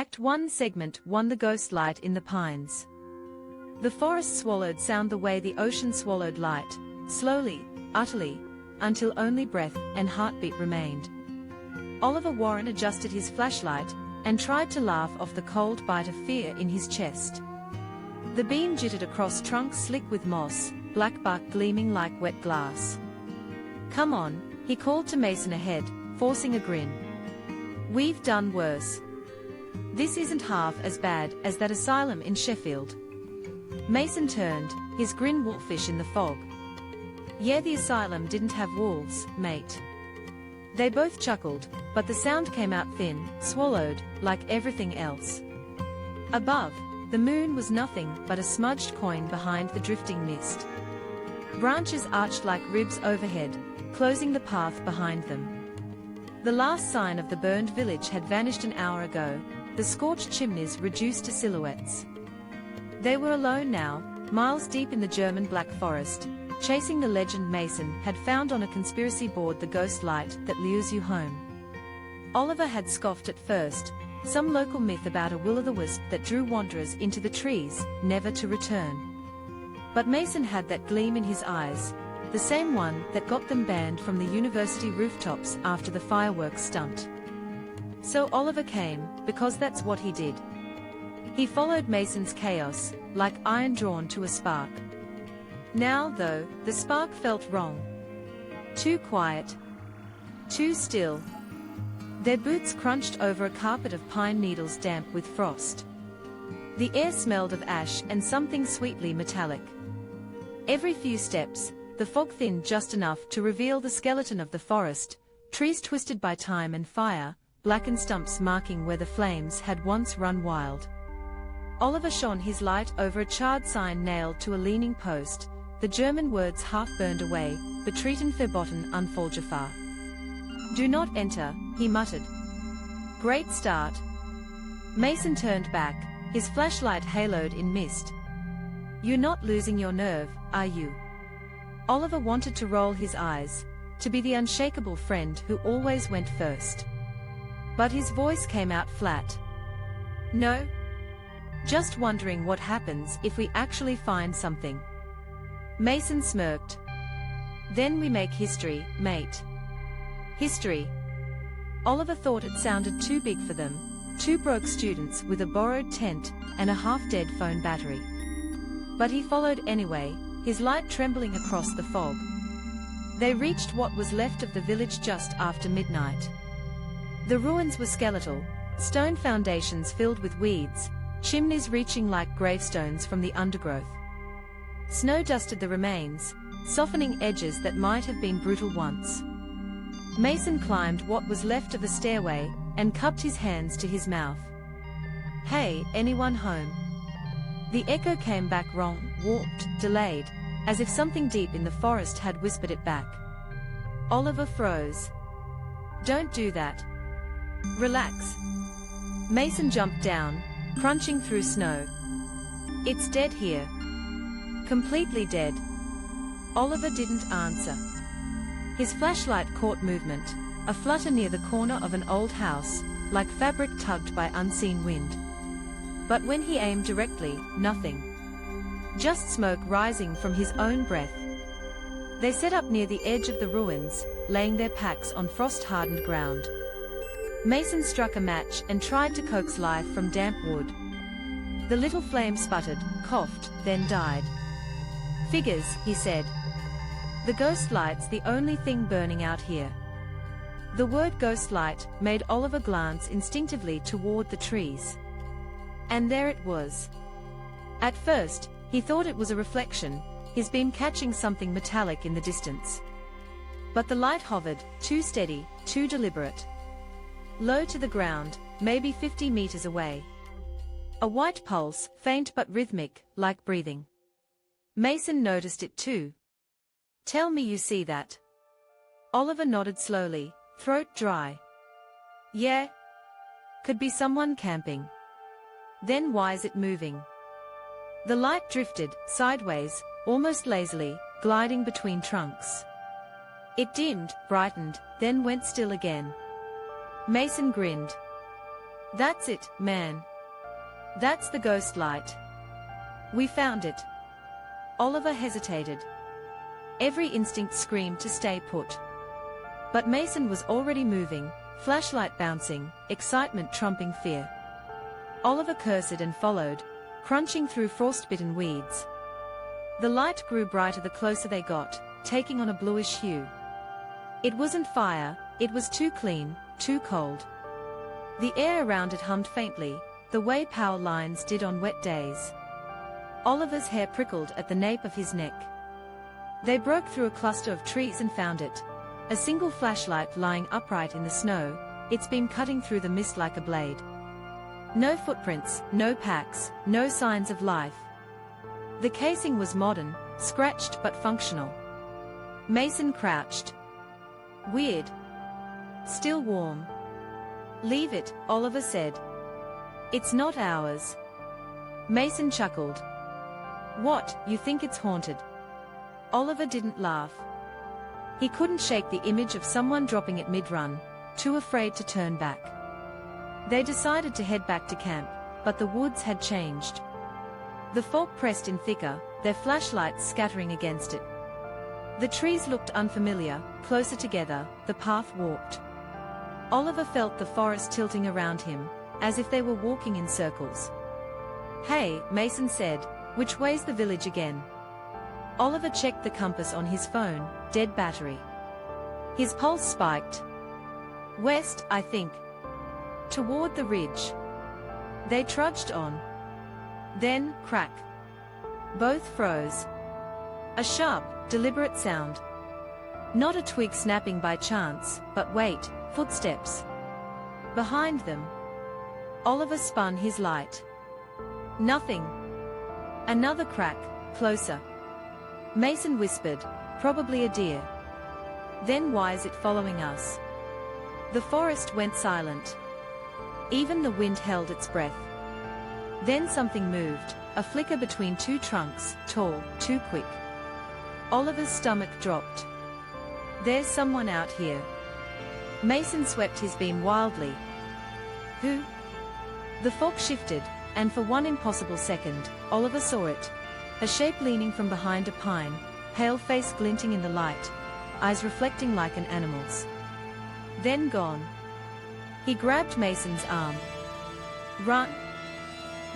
Act 1 segment 1 The Ghost Light in the Pines. The forest swallowed sound the way the ocean swallowed light, slowly, utterly, until only breath and heartbeat remained. Oliver Warren adjusted his flashlight and tried to laugh off the cold bite of fear in his chest. The beam jittered across trunks slick with moss, black bark gleaming like wet glass. "Come on," he called to Mason ahead, forcing a grin. "We've done worse. This isn't half as bad as that asylum in Sheffield." Mason turned, his grin wolfish in the fog. "Yeah, the asylum didn't have wolves, mate." They both chuckled, but the sound came out thin, swallowed, like everything else. Above, the moon was nothing but a smudged coin behind the drifting mist. Branches arched like ribs overhead, closing the path behind them. The last sign of the burned village had vanished an hour ago, the scorched chimneys reduced to silhouettes. They were alone now, miles deep in the German Black Forest, chasing the legend Mason had found on a conspiracy board, the ghost light that lures you home. Oliver had scoffed at first, some local myth about a will-o'-the-wisp that drew wanderers into the trees, never to return. But Mason had that gleam in his eyes, the same one that got them banned from the university rooftops after the fireworks stunt. So Oliver came, because that's what he did. He followed Mason's chaos, like iron drawn to a spark. Now, though, the spark felt wrong. Too quiet. Too still. Their boots crunched over a carpet of pine needles damp with frost. The air smelled of ash and something sweetly metallic. Every few steps, the fog thinned just enough to reveal the skeleton of the forest, trees twisted by time and fire, blackened stumps marking where the flames had once run wild. Oliver shone his light over a charred sign nailed to a leaning post, the German words half burned away, "Betreten verboten Unfallgefahr." "Do not enter," he muttered. "Great start." Mason turned back, his flashlight haloed in mist. "You're not losing your nerve, are you?" Oliver wanted to roll his eyes, to be the unshakable friend who always went first. But his voice came out flat. "No. Just wondering what happens if we actually find something." Mason smirked. "Then we make history, mate." History. Oliver thought it sounded too big for them, two broke students with a borrowed tent and a half-dead phone battery. But he followed anyway, his light trembling across the fog. They reached what was left of the village just after midnight. The ruins were skeletal, stone foundations filled with weeds, chimneys reaching like gravestones from the undergrowth. Snow dusted the remains, softening edges that might have been brutal once. Mason climbed what was left of a stairway, and cupped his hands to his mouth. "Hey, anyone home?" The echo came back wrong, warped, delayed, as if something deep in the forest had whispered it back. Oliver froze. "Don't do that. Relax." Mason jumped down, crunching through snow. "It's dead here. Completely dead." Oliver didn't answer. His flashlight caught movement, a flutter near the corner of an old house, like fabric tugged by unseen wind. But when he aimed directly, nothing. Just smoke rising from his own breath. They set up near the edge of the ruins, laying their packs on frost-hardened ground. Mason struck a match and tried to coax life from damp wood. The little flame sputtered, coughed, then died. "Figures," he said. "The ghost light's the only thing burning out here." The word ghost light made Oliver glance instinctively toward the trees. And there it was. At first, he thought it was a reflection, his beam catching something metallic in the distance. But the light hovered, too steady, too deliberate. Low to the ground, maybe 50 meters away. A white pulse, faint but rhythmic, like breathing. Mason noticed it too. "Tell me you see that." Oliver nodded slowly, throat dry. "Yeah. Could be someone camping." "Then why's it moving?" The light drifted, sideways, almost lazily, gliding between trunks. It dimmed, brightened, then went still again. Mason grinned. That's it, man. That's the ghost light. We found it. Oliver hesitated. Every instinct screamed to stay put. But Mason was already moving, flashlight bouncing, excitement trumping fear. Oliver cursed and followed, crunching through frostbitten weeds. The light grew brighter the closer they got, taking on a bluish hue. It wasn't fire, it was too clean, too cold. The air around it hummed faintly, the way power lines did on wet days. Oliver's hair prickled at the nape of his neck. They broke through a cluster of trees and found it. A single flashlight lying upright in the snow, its beam cutting through the mist like a blade. No footprints, no packs, no signs of life. The casing was modern, scratched but functional. Mason crouched. Weird. Still warm. Leave it, Oliver said. It's not ours. Mason chuckled. What, you think it's haunted? Oliver didn't laugh. He couldn't shake the image of someone dropping it mid-run, too afraid to turn back. They decided to head back to camp, but the woods had changed. The fog pressed in thicker, their flashlights scattering against it. The trees looked unfamiliar, closer together, the path warped. Oliver felt the forest tilting around him, as if they were walking in circles. Hey, Mason said, which way's the village again? Oliver checked the compass on his phone, dead battery. His pulse spiked. West, I think. Toward the ridge. They trudged on. Then, crack. Both froze. A sharp, deliberate sound. Not a twig snapping by chance, but wait, footsteps. Behind them. Oliver spun his light. Nothing. Another crack, closer. Mason whispered, probably a deer. Then why is it following us? The forest went silent. Even the wind held its breath. Then something moved, a flicker between two trunks, tall, too quick. Oliver's stomach dropped. There's someone out here. Mason swept his beam wildly. Who? The fog shifted, and for one impossible second, Oliver saw it. A shape leaning from behind a pine, pale face glinting in the light, eyes reflecting like an animal's. Then gone. He grabbed Mason's arm. Run!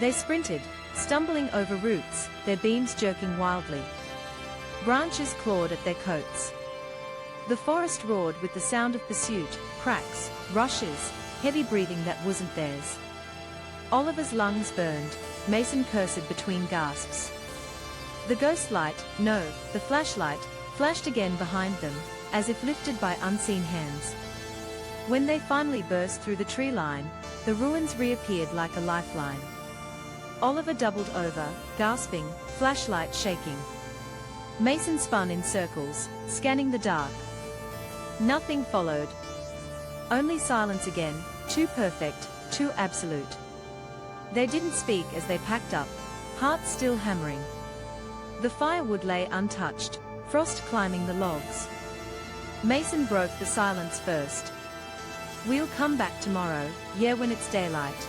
They sprinted, stumbling over roots, their beams jerking wildly. Branches clawed at their coats. The forest roared with the sound of pursuit, cracks, rushes, heavy breathing that wasn't theirs. Oliver's lungs burned, Mason cursed between gasps. The ghost light, no, the flashlight, flashed again behind them, as if lifted by unseen hands. When they finally burst through the tree line, the ruins reappeared like a lifeline. Oliver doubled over, gasping, flashlight shaking. Mason spun in circles, scanning the dark. Nothing followed. Only silence again, too perfect, too absolute. They didn't speak as they packed up, hearts still hammering. The firewood lay untouched, frost climbing the logs. Mason broke the silence first. We'll come back tomorrow, yeah, when it's daylight.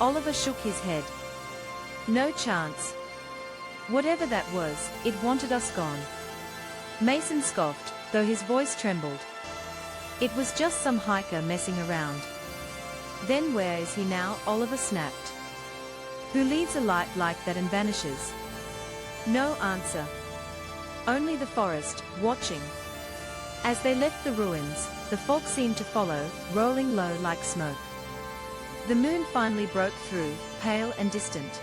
Oliver shook his head. No chance. Whatever that was, it wanted us gone. Mason scoffed, though his voice trembled. It was just some hiker messing around. Then where is he now? Oliver snapped. Who leaves a light like that and vanishes? No answer. Only the forest, watching. As they left the ruins, the fog seemed to follow, rolling low like smoke. The moon finally broke through, pale and distant.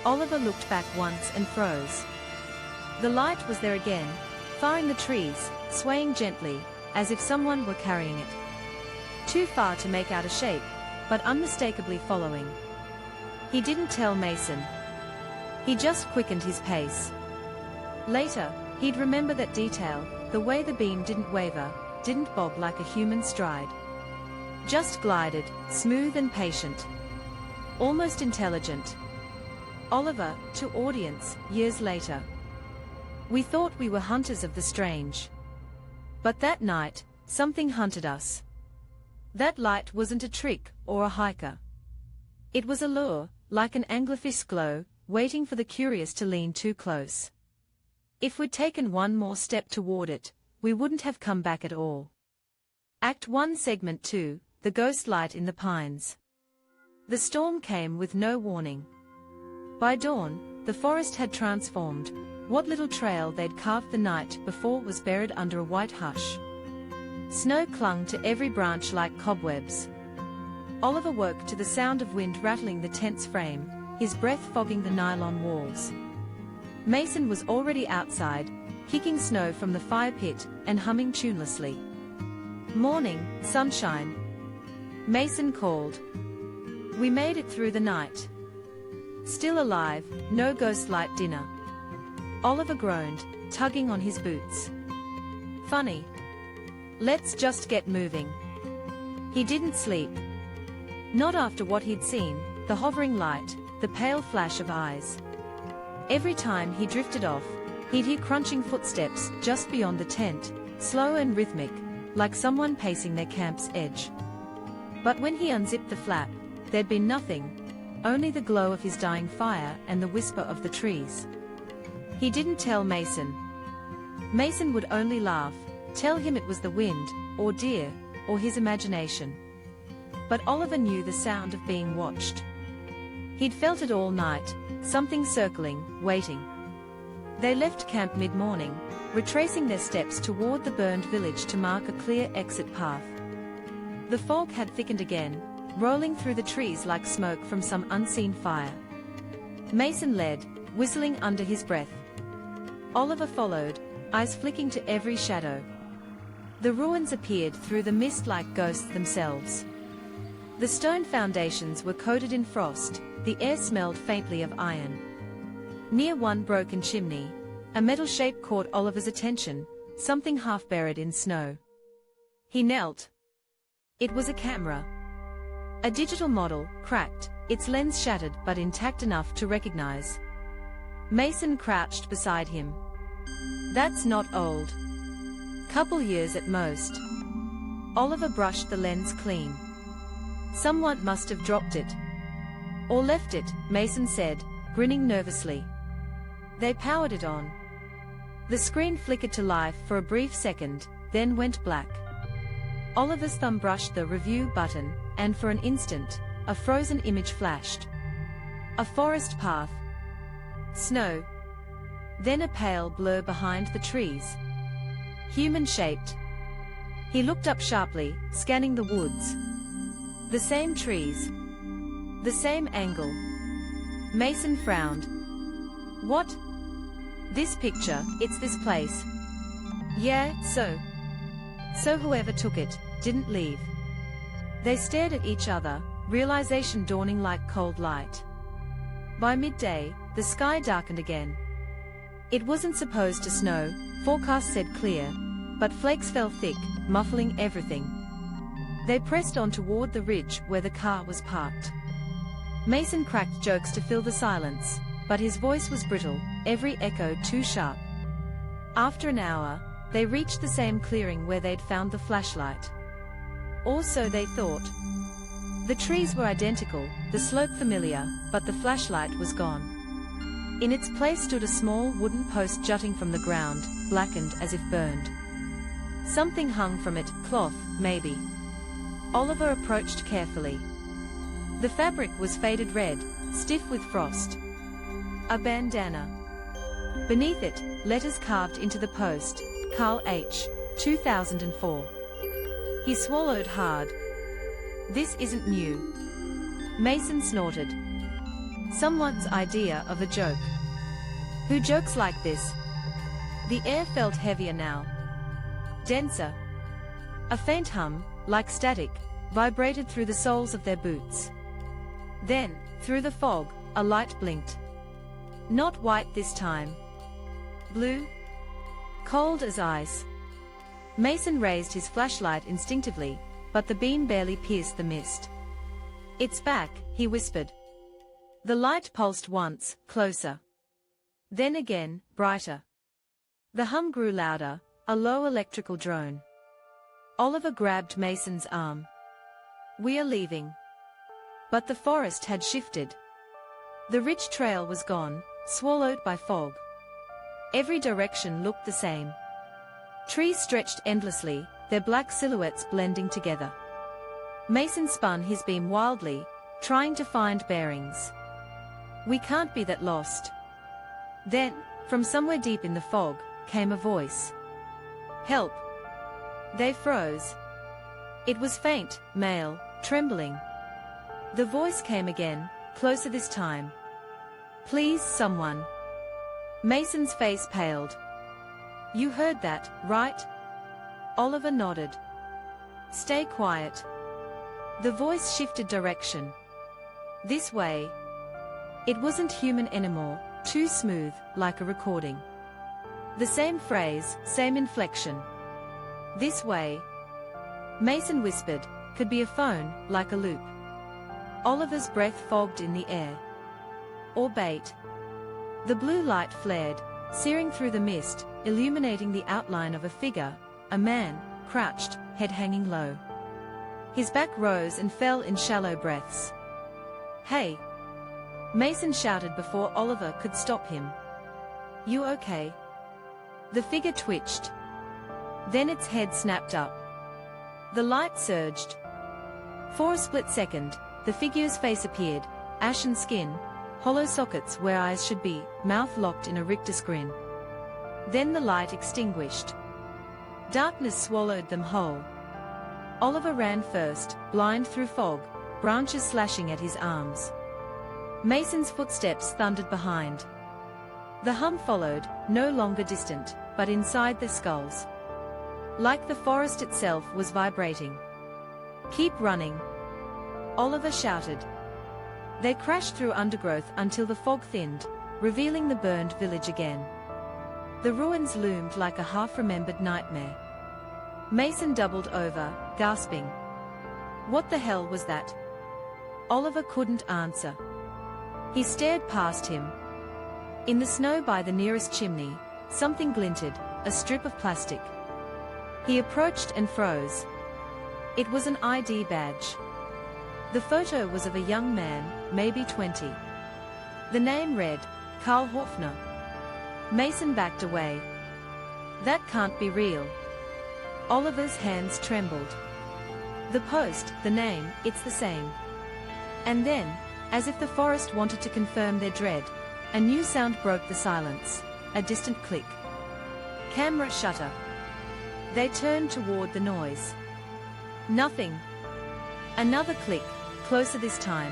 Oliver looked back once and froze. The light was there again, far in the trees, swaying gently, as if someone were carrying it. Too far to make out a shape, but unmistakably following. He didn't tell Mason. He just quickened his pace. Later, he'd remember that detail, the way the beam didn't waver, didn't bob like a human stride. Just glided, smooth and patient. Almost intelligent. Oliver, to audience, years later. We thought we were hunters of the strange. But that night, something hunted us. That light wasn't a trick or a hiker. It was a lure, like an anglerfish's glow, waiting for the curious to lean too close. If we'd taken one more step toward it, we wouldn't have come back at all. Act 1 Segment 2, The Ghost Light in the Pines. The storm came with no warning. By dawn, the forest had transformed. What little trail they'd carved the night before was buried under a white hush. Snow clung to every branch like cobwebs. Oliver woke to the sound of wind rattling the tent's frame, his breath fogging the nylon walls. Mason was already outside, kicking snow from the fire pit and humming tunelessly. "Morning, sunshine," Mason called. "We made it through the night. Still alive, no ghost light dinner." Oliver groaned, tugging on his boots. "Funny. Let's just get moving." He didn't sleep. Not after what he'd seen, the hovering light, the pale flash of eyes. Every time he drifted off, he'd hear crunching footsteps just beyond the tent, slow and rhythmic, like someone pacing their camp's edge. But when he unzipped the flap, there'd been nothing, only the glow of his dying fire and the whisper of the trees. He didn't tell Mason. Mason would only laugh, tell him it was the wind, or deer, or his imagination. But Oliver knew the sound of being watched. He'd felt it all night, something circling, waiting. They left camp mid-morning, retracing their steps toward the burned village to mark a clear exit path. The fog had thickened again, rolling through the trees like smoke from some unseen fire. Mason led, whistling under his breath. Oliver followed, eyes flicking to every shadow. The ruins appeared through the mist like ghosts themselves. The stone foundations were coated in frost, the air smelled faintly of iron. Near one broken chimney, a metal shape caught Oliver's attention, something half buried in snow. He knelt. It was a camera. A digital model, cracked, its lens shattered but intact enough to recognize. Mason crouched beside him. "That's not old. Couple years at most." Oliver brushed the lens clean. "Someone must have dropped it. Or left it," Mason said, grinning nervously. They powered it on. The screen flickered to life for a brief second, then went black. Oliver's thumb brushed the review button, and for an instant, a frozen image flashed. A forest path. Snow. Then a pale blur behind the trees. Human-shaped. He looked up sharply, scanning the woods. The same trees. The same angle. Mason frowned. "What? This picture, it's this place." "Yeah, so whoever took it, didn't leave." They stared at each other, realization dawning like cold light. By midday, the sky darkened again. It wasn't supposed to snow, forecast said clear, but flakes fell thick, muffling everything. They pressed on toward the ridge where the car was parked. Mason cracked jokes to fill the silence, but his voice was brittle, every echo too sharp. After an hour, they reached the same clearing where they'd found the flashlight. Or so they thought. The trees were identical, the slope familiar, but the flashlight was gone. In its place stood a small wooden post jutting from the ground, blackened as if burned. Something hung from it, cloth, maybe. Oliver approached carefully. The fabric was faded red, stiff with frost. A bandana. Beneath it, letters carved into the post, Carl H., 2004. He swallowed hard. "This isn't new." Mason snorted. "Someone's idea of a joke. Who jokes like this?" The air felt heavier now. Denser. A faint hum, like static, vibrated through the soles of their boots. Then, through the fog, a light blinked. Not white this time. Blue? Cold as ice. Mason raised his flashlight instinctively, but the beam barely pierced the mist. "It's back," he whispered. The light pulsed once, closer. Then again, brighter. The hum grew louder, a low electrical drone. Oliver grabbed Mason's arm. We are leaving. But the forest had shifted. The rich trail was gone, swallowed by fog. Every direction looked the same. Trees stretched endlessly, their black silhouettes blending together. Mason spun his beam wildly, trying to find bearings. We can't be that lost. Then, from somewhere deep in the fog, came a voice. Help! They froze. It was faint, male, trembling. The voice came again, closer this time. Please, someone. Mason's face paled. You heard that, right? Oliver nodded. Stay quiet. The voice shifted direction. This way. It wasn't human anymore, too smooth, like a recording. The same phrase, same inflection. This way. Mason whispered, could be a phone, like a loop. Oliver's breath fogged in the air. Or bait. The blue light flared, searing through the mist, illuminating the outline of a figure, a man, crouched, head hanging low. His back rose and fell in shallow breaths. Hey! Mason shouted before Oliver could stop him. You okay? The figure twitched. Then its head snapped up. The light surged. For a split second, the figure's face appeared, ashen skin, hollow sockets where eyes should be, mouth locked in a rictus grin. Then the light extinguished. Darkness swallowed them whole. Oliver ran first, blind through fog, branches slashing at his arms. Mason's footsteps thundered behind. The hum followed, no longer distant, but inside their skulls. Like the forest itself was vibrating. Keep running! Oliver shouted. They crashed through undergrowth until the fog thinned, revealing the burned village again. The ruins loomed like a half-remembered nightmare. Mason doubled over, gasping. What the hell was that? Oliver couldn't answer. He stared past him. In the snow by the nearest chimney, something glinted, a strip of plastic. He approached and froze. It was an ID badge. The photo was of a young man, maybe 20. The name read, Karl Hofner. Mason backed away. That can't be real. Oliver's hands trembled. The post, the name, it's the same. And then, as if the forest wanted to confirm their dread, a new sound broke the silence, a distant click. Camera shutter. They turned toward the noise. Nothing. Another click, closer this time.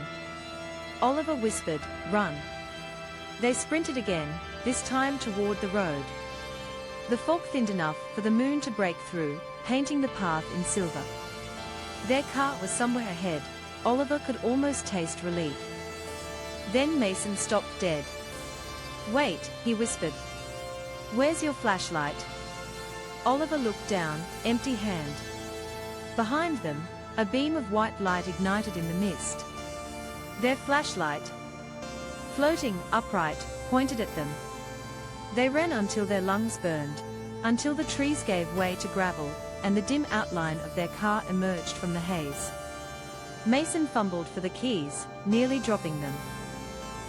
Oliver whispered, run. They sprinted again, this time toward the road. The fog thinned enough for the moon to break through, painting the path in silver. Their car was somewhere ahead. Oliver could almost taste relief. Then Mason stopped dead. Wait, he whispered. Where's your flashlight? Oliver looked down, empty hand. Behind them, a beam of white light ignited in the mist. Their flashlight, floating upright, pointed at them. They ran until their lungs burned, until the trees gave way to gravel, and the dim outline of their car emerged from the haze. Mason fumbled for the keys, nearly dropping them.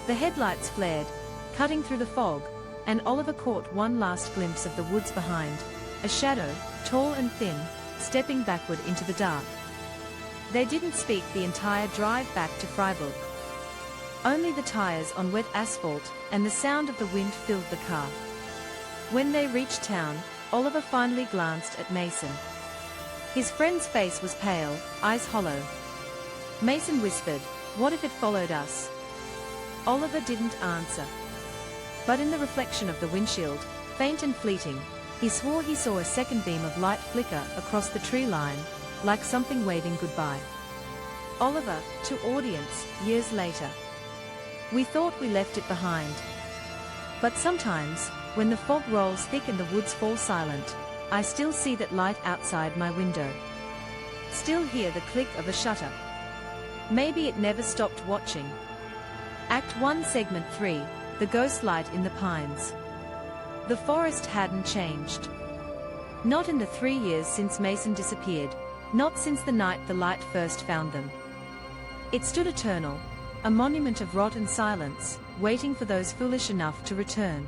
The headlights flared, cutting through the fog, and Oliver caught one last glimpse of the woods behind, a shadow, tall and thin, stepping backward into the dark. They didn't speak the entire drive back to Freiburg. Only the tires on wet asphalt and the sound of the wind filled the car. When they reached town, Oliver finally glanced at Mason. His friend's face was pale, eyes hollow. Mason whispered, "What if it followed us?" Oliver didn't answer. But in the reflection of the windshield, faint and fleeting, he swore he saw a second beam of light flicker across the tree line, like something waving goodbye. Oliver, to audience, years later. We thought we left it behind. But sometimes, when the fog rolls thick and the woods fall silent, I still see that light outside my window. Still hear the click of a shutter. Maybe it never stopped watching. Act 1 Segment 3, The Ghost Light in the Pines. The forest hadn't changed. Not in the 3 years since Mason disappeared, not since the night the light first found them. It stood eternal, a monument of rot and silence, waiting for those foolish enough to return.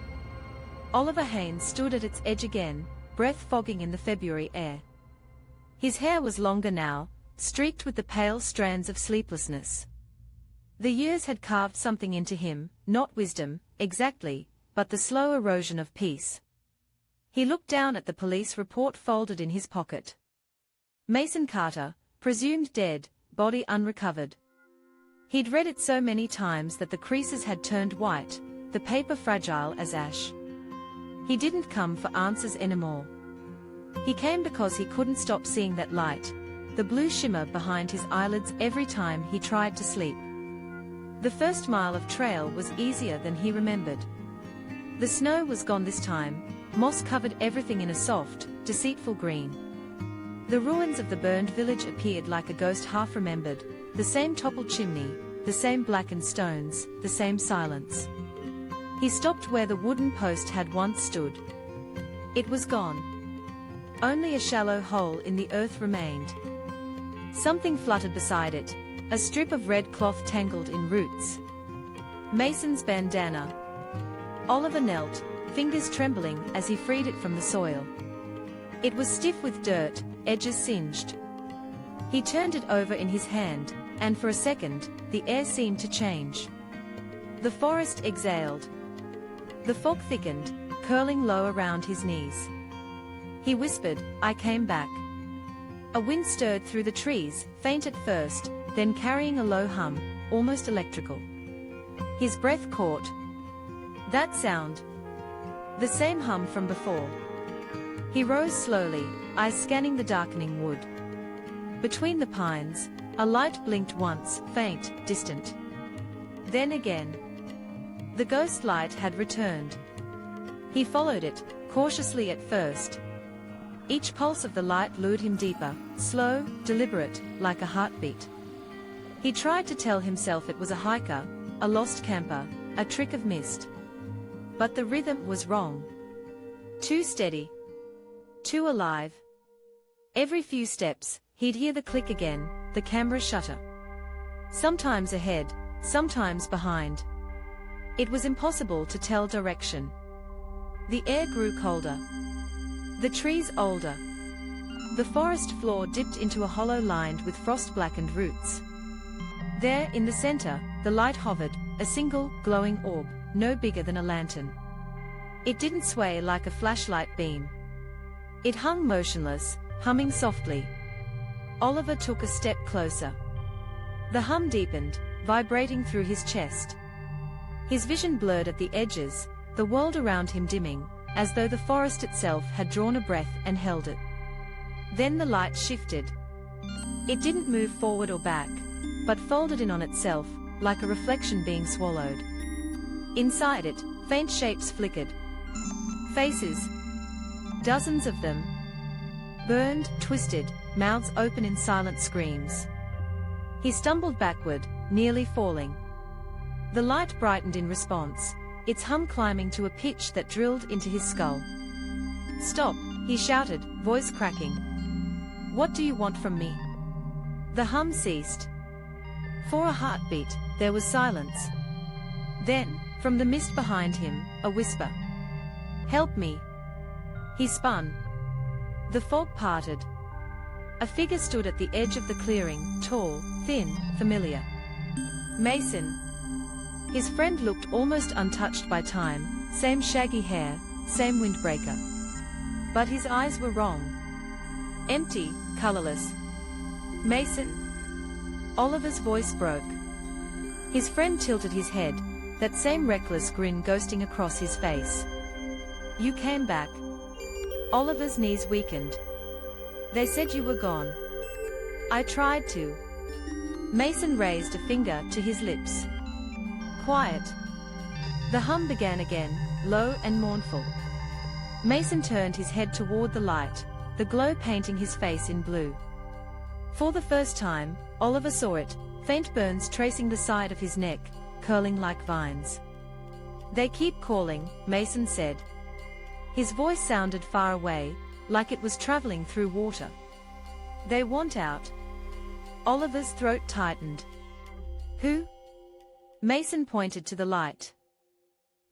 Oliver Haynes stood at its edge again, breath fogging in the February air. His hair was longer now, streaked with the pale strands of sleeplessness. The years had carved something into him, not wisdom, exactly, but the slow erosion of peace. He looked down at the police report folded in his pocket. Mason Carter, presumed dead, body unrecovered. He'd read it so many times that the creases had turned white, the paper fragile as ash. He didn't come for answers anymore. He came because he couldn't stop seeing that light, the blue shimmer behind his eyelids every time he tried to sleep. The first mile of trail was easier than he remembered. The snow was gone this time, moss covered everything in a soft, deceitful green. The ruins of the burned village appeared like a ghost half remembered, the same toppled chimney, the same blackened stones, the same silence. He stopped where the wooden post had once stood. It was gone. Only a shallow hole in the earth remained. Something fluttered beside it, a strip of red cloth tangled in roots. Mason's bandana. Oliver knelt, fingers trembling as he freed it from the soil. It was stiff with dirt, edges singed. He turned it over in his hand, and for a second, the air seemed to change. The forest exhaled. The fog thickened, curling low around his knees. He whispered, "I came back." A wind stirred through the trees, faint at first, then carrying a low hum, almost electrical. His breath caught. That sound. The same hum from before. He rose slowly, eyes scanning the darkening wood. Between the pines, a light blinked once, faint, distant. Then again. The ghost light had returned. He followed it, cautiously at first. Each pulse of the light lured him deeper, slow, deliberate, like a heartbeat. He tried to tell himself it was a hiker, a lost camper, a trick of mist. But the rhythm was wrong. Too steady. Too alive. Every few steps, he'd hear the click again, the camera shutter. Sometimes ahead, sometimes behind. It was impossible to tell direction. The air grew colder. The trees older. The forest floor dipped into a hollow lined with frost-blackened roots. There, in the center, the light hovered, a single, glowing orb, no bigger than a lantern. It didn't sway like a flashlight beam. It hung motionless, humming softly. Oliver took a step closer. The hum deepened, vibrating through his chest. His vision blurred at the edges, the world around him dimming, as though the forest itself had drawn a breath and held it. Then the light shifted. It didn't move forward or back, but folded in on itself, like a reflection being swallowed. Inside it, faint shapes flickered. Faces. Dozens of them. Burned, twisted, mouths open in silent screams. He stumbled backward, nearly falling. The light brightened in response, its hum climbing to a pitch that drilled into his skull. "Stop," he shouted, voice cracking. "What do you want from me?" The hum ceased. For a heartbeat, there was silence. Then, from the mist behind him, a whisper. "Help me." He spun. The fog parted. A figure stood at the edge of the clearing, tall, thin, familiar. Mason. His friend looked almost untouched by time, same shaggy hair, same windbreaker. But his eyes were wrong. Empty, colorless. "Mason?" Oliver's voice broke. His friend tilted his head, that same reckless grin ghosting across his face. "You came back." Oliver's knees weakened. "They said you were gone." "I tried to." Mason raised a finger to his lips. "Quiet." The hum began again, low and mournful. Mason turned his head toward the light, the glow painting his face in blue. For the first time, Oliver saw it, faint burns tracing the side of his neck, curling like vines. "They keep calling," Mason said. His voice sounded far away, like it was traveling through water. They want out. Oliver's throat tightened. Who? Mason pointed to the light.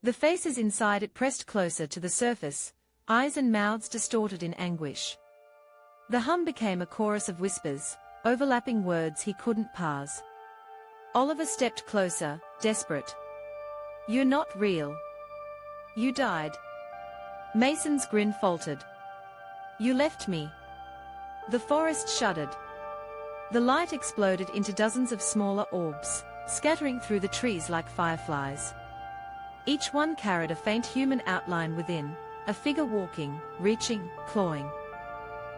The faces inside it pressed closer to the surface, eyes and mouths distorted in anguish. The hum became a chorus of whispers, overlapping words he couldn't parse. Oliver stepped closer, desperate. You're not real. You died. Mason's grin faltered. You left me. The forest shuddered. The light exploded into dozens of smaller orbs, scattering through the trees like fireflies. Each one carried a faint human outline within, a figure walking, reaching, clawing.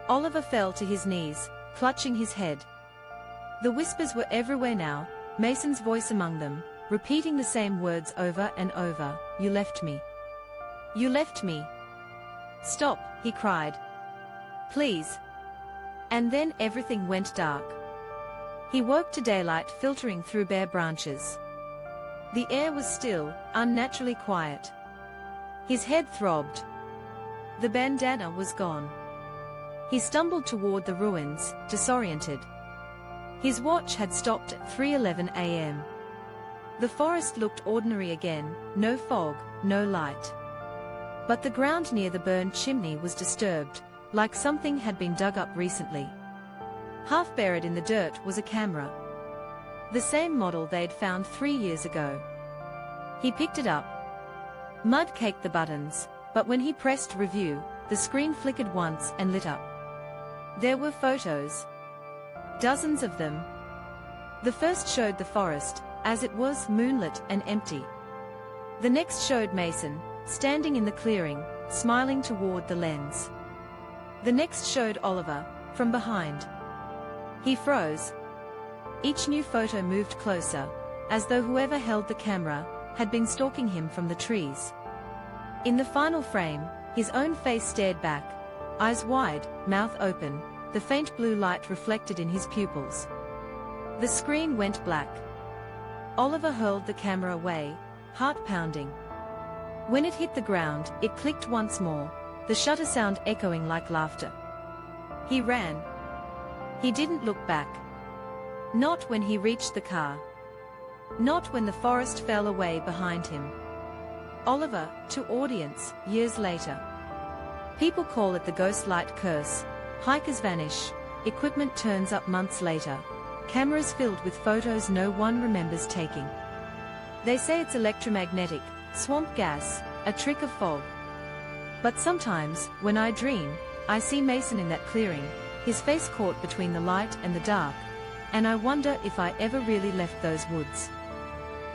Oliver fell to his knees, clutching his head. The whispers were everywhere now, Mason's voice among them, repeating the same words over and over. You left me. You left me. Stop, he cried. Please. And then everything went dark. He woke to daylight filtering through bare branches. The air was still, unnaturally quiet. His head throbbed. The bandana was gone. He stumbled toward the ruins, disoriented. His watch had stopped at 3:11 a.m. The forest looked ordinary again, no fog, no light. But the ground near the burned chimney was disturbed, like something had been dug up recently. Half buried in the dirt was a camera. The same model they'd found 3 years ago. He picked it up. Mud caked the buttons, but when he pressed review, the screen flickered once and lit up. There were photos. Dozens of them. The first showed the forest, as it was, moonlit and empty. The next showed Mason, standing in the clearing, smiling toward the lens. The next showed Oliver, from behind. He froze. Each new photo moved closer, as though whoever held the camera had been stalking him from the trees. In the final frame, his own face stared back, eyes wide, mouth open, the faint blue light reflected in his pupils. The screen went black. Oliver hurled the camera away, heart pounding. When it hit the ground, it clicked once more, the shutter sound echoing like laughter. He ran. He didn't look back. Not when he reached the car. Not when the forest fell away behind him. Oliver, to audience, years later. People call it the ghost light curse. Hikers vanish, equipment turns up months later, cameras filled with photos no one remembers taking. They say it's electromagnetic, swamp gas, a trick of fog. But sometimes, when I dream, I see Mason in that clearing, his face caught between the light and the dark, and I wonder if I ever really left those woods.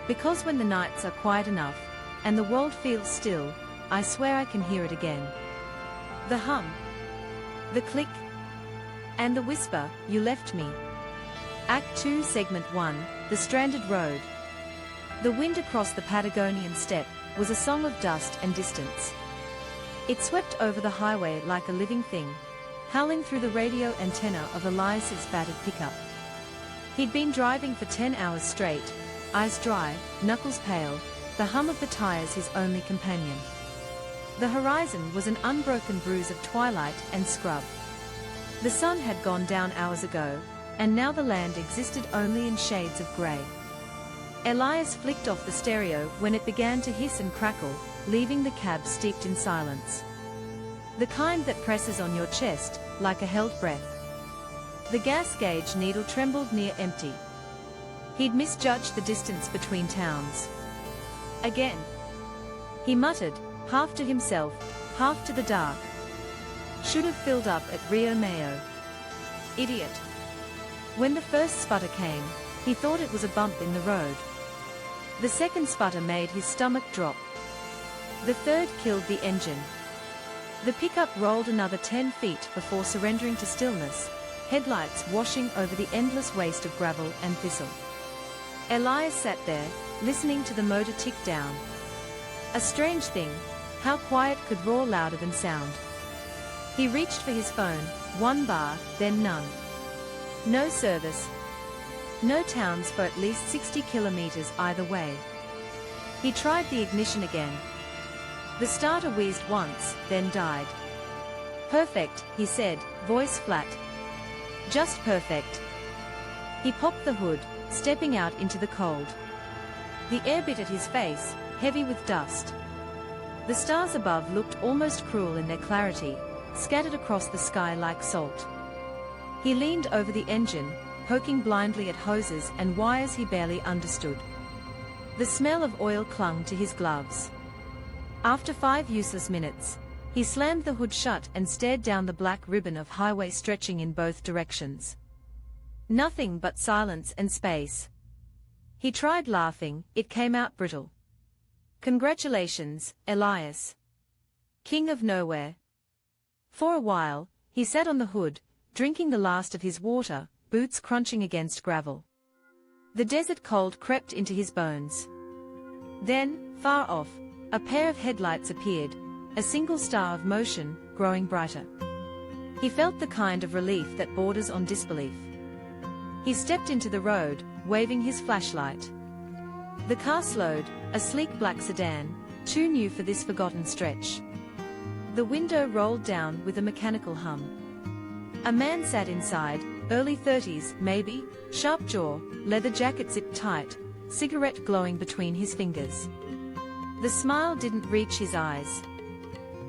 Because when the nights are quiet enough, and the world feels still, I swear I can hear it again. The hum. The click. And the whisper, you left me. Act 2 Segment 1, The Stranded Road. The wind across the Patagonian steppe was a song of dust and distance. It swept over the highway like a living thing, howling through the radio antenna of Elias's battered pickup. He'd been driving for 10 hours straight, eyes dry, knuckles pale, the hum of the tires his only companion. The horizon was an unbroken bruise of twilight and scrub. The sun had gone down hours ago, and now the land existed only in shades of grey. Elias flicked off the stereo when it began to hiss and crackle, leaving the cab steeped in silence. The kind that presses on your chest, like a held breath. The gas gauge needle trembled near empty. He'd misjudged the distance between towns. Again. He muttered, half to himself, half to the dark. Should have filled up at Rio Mayo. Idiot. When the first sputter came, he thought it was a bump in the road. The second sputter made his stomach drop. The third killed the engine. The pickup rolled another 10 feet before surrendering to stillness, headlights washing over the endless waste of gravel and thistle. Elias sat there, listening to the motor tick down. A strange thing, how quiet could roar louder than sound. He reached for his phone, one bar, then none. No service. No towns for at least 60 kilometers either way. He tried the ignition again. The starter wheezed once, then died. Perfect, he said, voice flat. Just perfect. He popped the hood, stepping out into the cold. The air bit at his face, heavy with dust. The stars above looked almost cruel in their clarity, scattered across the sky like salt. He leaned over the engine, poking blindly at hoses and wires he barely understood. The smell of oil clung to his gloves. After 5 useless minutes, he slammed the hood shut and stared down the black ribbon of highway stretching in both directions. Nothing but silence and space. He tried laughing, it came out brittle. Congratulations, Elias. King of nowhere. For a while, he sat on the hood, drinking the last of his water, boots crunching against gravel. The desert cold crept into his bones. Then, far off, a pair of headlights appeared, a single star of motion, growing brighter. He felt the kind of relief that borders on disbelief. He stepped into the road, waving his flashlight. The car slowed, a sleek black sedan, too new for this forgotten stretch. The window rolled down with a mechanical hum. A man sat inside, early 30s maybe, sharp jaw, leather jacket zipped tight, cigarette glowing between his fingers. The smile didn't reach his eyes.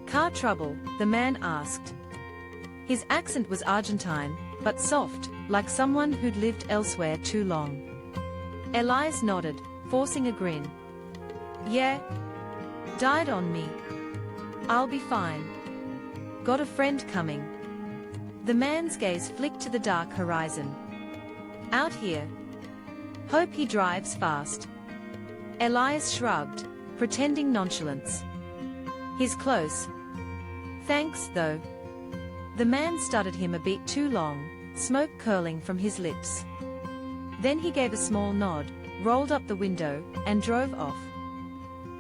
Car trouble? The man asked. His accent was Argentine, but soft, like someone who'd lived elsewhere too long. Elias nodded, forcing a grin. Yeah. Died on me. I'll be fine. Got a friend coming. The man's gaze flicked to the dark horizon. Out here. Hope he drives fast. Elias shrugged, pretending nonchalance. He's close. Thanks, though. The man studied him a bit too long, smoke curling from his lips. Then he gave a small nod, rolled up the window, and drove off.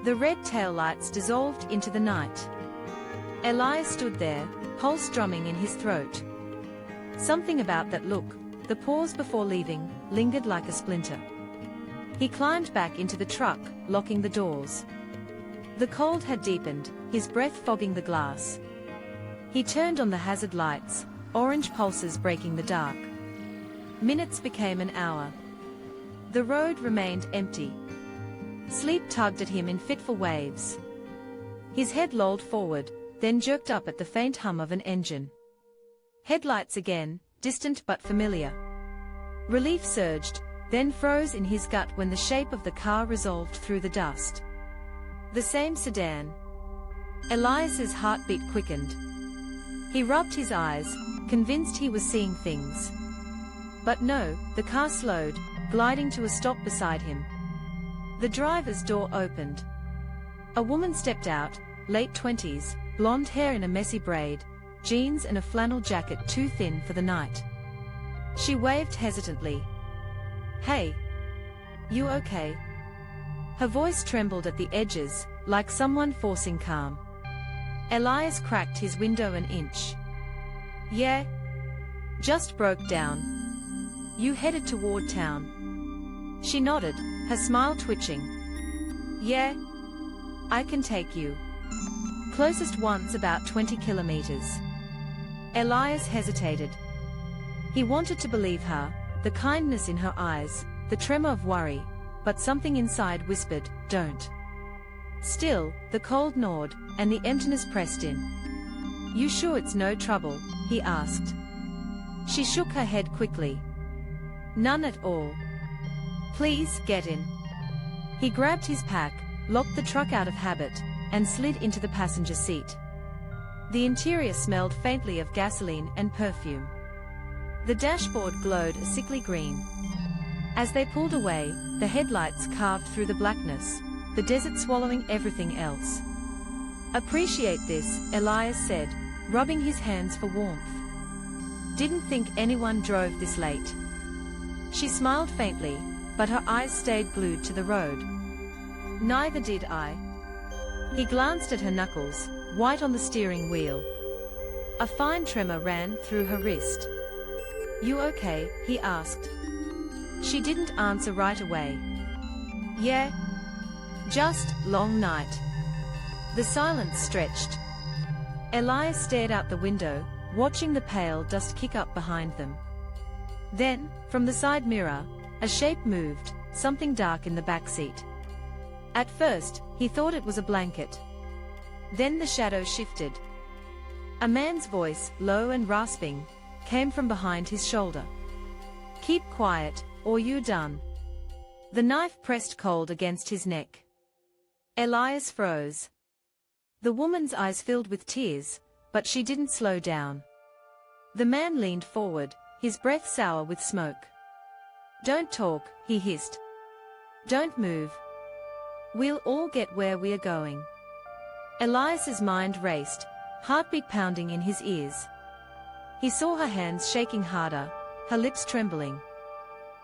The red taillights dissolved into the night. Elias stood there, pulse drumming in his throat. Something about that look, the pause before leaving, lingered like a splinter. He climbed back into the truck, locking the doors. The cold had deepened, his breath fogging the glass. He turned on the hazard lights, orange pulses breaking the dark. Minutes became an hour. The road remained empty. Sleep tugged at him in fitful waves. His head lolled forward, then jerked up at the faint hum of an engine. Headlights again, distant but familiar. Relief surged, then froze in his gut when the shape of the car resolved through the dust. The same sedan. Elias's heartbeat quickened. He rubbed his eyes, convinced he was seeing things. But no, the car slowed, gliding to a stop beside him. The driver's door opened. A woman stepped out, late 20s, blonde hair in a messy braid, jeans and a flannel jacket too thin for the night. She waved hesitantly. Hey. You okay? Her voice trembled at the edges, like someone forcing calm. Elias cracked his window an inch. Yeah. Just broke down. You headed toward town? She nodded, her smile twitching. Yeah. I can take you. Closest one's about 20 kilometers. Elias hesitated. He wanted to believe her, the kindness in her eyes, the tremor of worry, but something inside whispered, don't. Still, the cold gnawed, and the emptiness pressed in. You sure it's no trouble? He asked. She shook her head quickly. None at all. Please, get in. He grabbed his pack, locked the truck out of habit, and slid into the passenger seat. The interior smelled faintly of gasoline and perfume. The dashboard glowed a sickly green. As they pulled away, the headlights carved through the blackness, the desert swallowing everything else. Appreciate this, Elias said, rubbing his hands for warmth. Didn't think anyone drove this late. She smiled faintly, but her eyes stayed glued to the road. Neither did I. He glanced at her knuckles, white on the steering wheel. A fine tremor ran through her wrist. You okay? He asked. She didn't answer right away. Yeah. Just, long night. The silence stretched. Elias stared out the window, watching the pale dust kick up behind them. Then, from the side mirror, a shape moved, something dark in the back seat. At first, he thought it was a blanket. Then the shadow shifted. A man's voice, low and rasping, came from behind his shoulder. "Keep quiet, or you're done." The knife pressed cold against his neck. Elias froze. The woman's eyes filled with tears, but she didn't slow down. The man leaned forward, his breath sour with smoke. "Don't talk," he hissed. "Don't move. We'll all get where we are going." Elias's mind raced, heartbeat pounding in his ears. He saw her hands shaking harder, her lips trembling.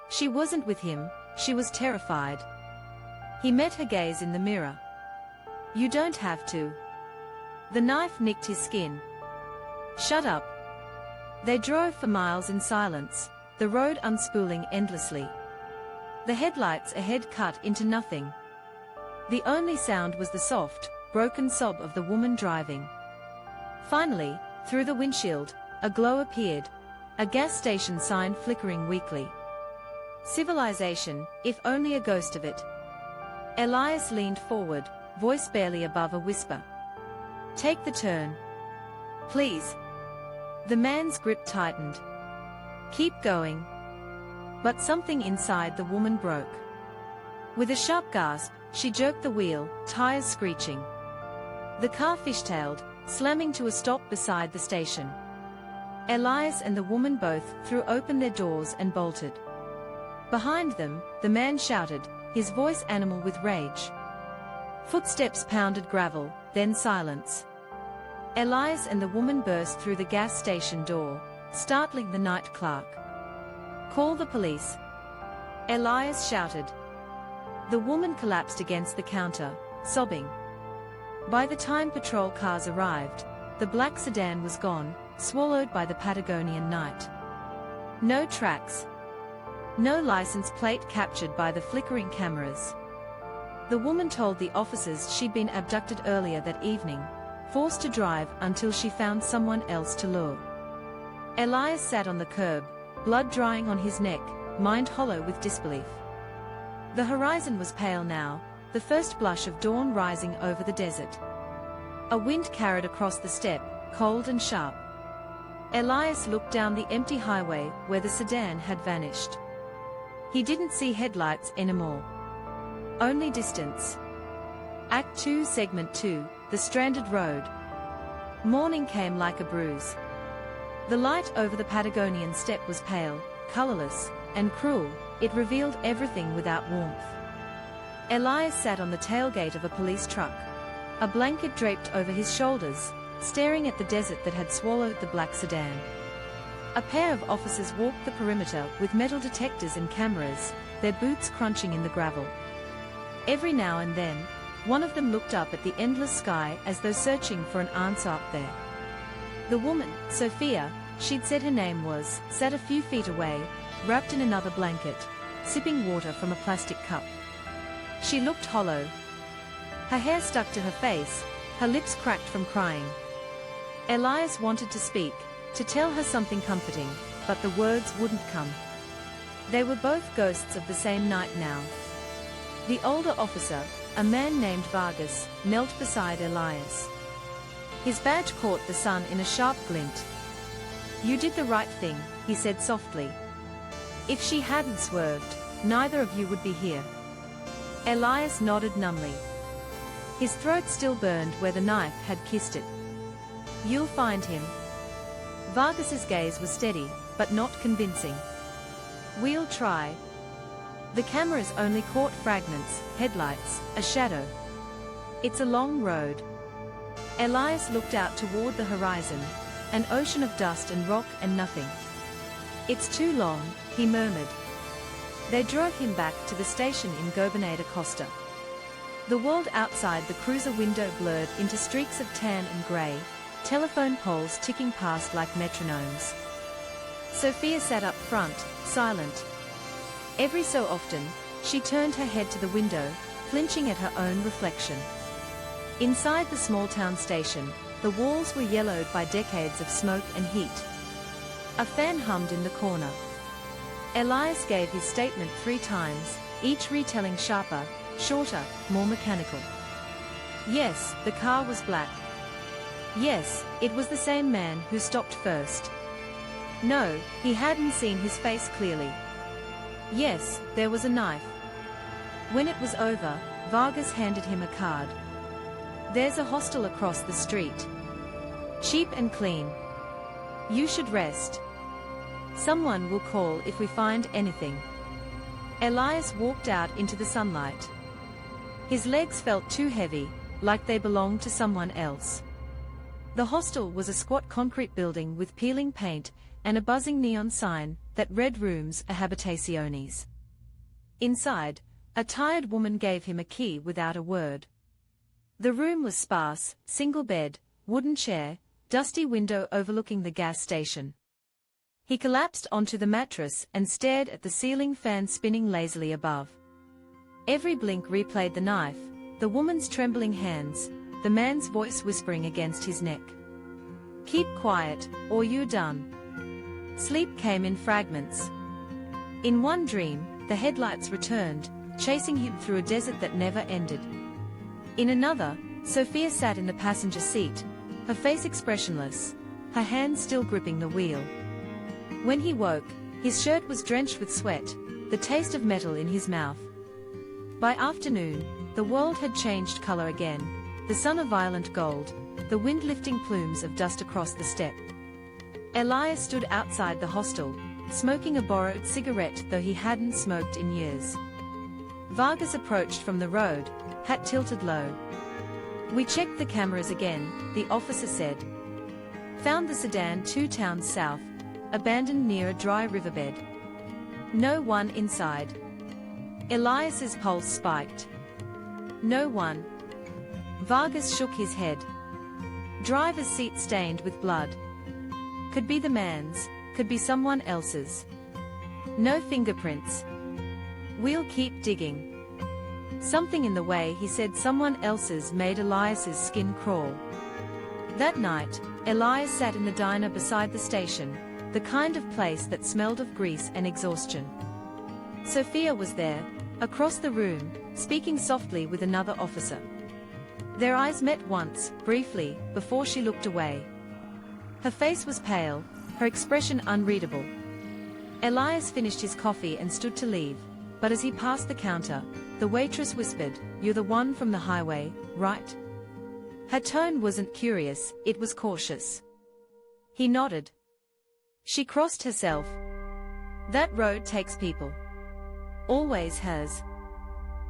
She wasn't with him, she was terrified. He met her gaze in the mirror. "You don't have to." The knife nicked his skin. "Shut up." They drove for miles in silence, the road unspooling endlessly. The headlights ahead cut into nothing. The only sound was the soft, broken sob of the woman driving. Finally, through the windshield, a glow appeared, a gas station sign flickering weakly. Civilization, if only a ghost of it. Elias leaned forward, voice barely above a whisper. "Take the turn. Please." The man's grip tightened. "Keep going." But something inside the woman broke. With a sharp gasp, she jerked the wheel, tires screeching. The car fishtailed, slamming to a stop beside the station. Elias and the woman both threw open their doors and bolted. Behind them, the man shouted, his voice animal with rage. Footsteps pounded gravel, then silence. Elias and the woman burst through the gas station door, startling the night clerk. "Call the police." Elias shouted. The woman collapsed against the counter, sobbing. By the time patrol cars arrived, the black sedan was gone, swallowed by the Patagonian night. No tracks. No license plate captured by the flickering cameras. The woman told the officers she'd been abducted earlier that evening, forced to drive until she found someone else to lure. Elias sat on the curb, blood drying on his neck, mind hollow with disbelief. The horizon was pale now, the first blush of dawn rising over the desert. A wind carried across the steppe, cold and sharp. Elias looked down the empty highway where the sedan had vanished. He didn't see headlights anymore. Only distance. Act 2, Segment 2, The Stranded Road. Morning came like a bruise. The light over the Patagonian steppe was pale, colorless, and cruel. It revealed everything without warmth. Elias sat on the tailgate of a police truck, a blanket draped over his shoulders, staring at the desert that had swallowed the black sedan. A pair of officers walked the perimeter with metal detectors and cameras, their boots crunching in the gravel. Every now and then, one of them looked up at the endless sky as though searching for an answer up there. The woman, Sophia, she'd said her name was, sat a few feet away, wrapped in another blanket, sipping water from a plastic cup. She looked hollow. Her hair stuck to her face, her lips cracked from crying. Elias wanted to speak, to tell her something comforting, but the words wouldn't come. They were both ghosts of the same night now. The older officer, a man named Vargas, knelt beside Elias. His badge caught the sun in a sharp glint. "You did the right thing," he said softly. "If she hadn't swerved, neither of you would be here." Elias nodded numbly. His throat still burned where the knife had kissed it. "You'll find him." Vargas's gaze was steady, but not convincing. "We'll try." The cameras only caught fragments, headlights, a shadow. "It's a long road." Elias looked out toward the horizon, an ocean of dust and rock and nothing. "It's too long," he murmured. They drove him back to the station in Gobernador Costa. The world outside the cruiser window blurred into streaks of tan and grey, telephone poles ticking past like metronomes. Sophia sat up front, silent. Every so often, she turned her head to the window, flinching at her own reflection. Inside the small-town station, the walls were yellowed by decades of smoke and heat. A fan hummed in the corner. Elias gave his statement 3 times, each retelling sharper, shorter, more mechanical. Yes, the car was black. Yes, it was the same man who stopped first. No, he hadn't seen his face clearly. Yes, there was a knife. When it was over, Vargas handed him a card. There's a hostel across the street. Cheap and clean. You should rest. Someone will call if we find anything. Elias walked out into the sunlight. His legs felt too heavy, like they belonged to someone else. The hostel was a squat concrete building with peeling paint and a buzzing neon sign that read rooms a habitaciones. Inside, a tired woman gave him a key without a word. The room was sparse, single bed, wooden chair, dusty window overlooking the gas station. He collapsed onto the mattress and stared at the ceiling fan spinning lazily above. Every blink replayed the knife, the woman's trembling hands, the man's voice whispering against his neck. Keep quiet, or you're done. Sleep came in fragments. In one dream, the headlights returned, chasing him through a desert that never ended. In another, Sophia sat in the passenger seat, her face expressionless, her hands still gripping the wheel. When he woke, his shirt was drenched with sweat, the taste of metal in his mouth. By afternoon, the world had changed color again, the sun a violent gold, the wind lifting plumes of dust across the steppe. Elias stood outside the hostel, smoking a borrowed cigarette though he hadn't smoked in years. Vargas approached from the road, hat tilted low. We checked the cameras again, the officer said. Found the sedan 2 towns south, abandoned near a dry riverbed. No one inside. Elias's pulse spiked. No one. Vargas shook his head. Driver's seat stained with blood. Could be the man's, could be someone else's. No fingerprints. We'll keep digging. Something in the way he said someone else's made Elias's skin crawl. That night, Elias sat in the diner beside the station, the kind of place that smelled of grease and exhaustion. Sophia was there, across the room, speaking softly with another officer. Their eyes met once, briefly, before she looked away. Her face was pale, her expression unreadable. Elias finished his coffee and stood to leave, but as he passed the counter, the waitress whispered, "You're the one from the highway, right?" Her tone wasn't curious, it was cautious. He nodded. She crossed herself. That road takes people. Always has.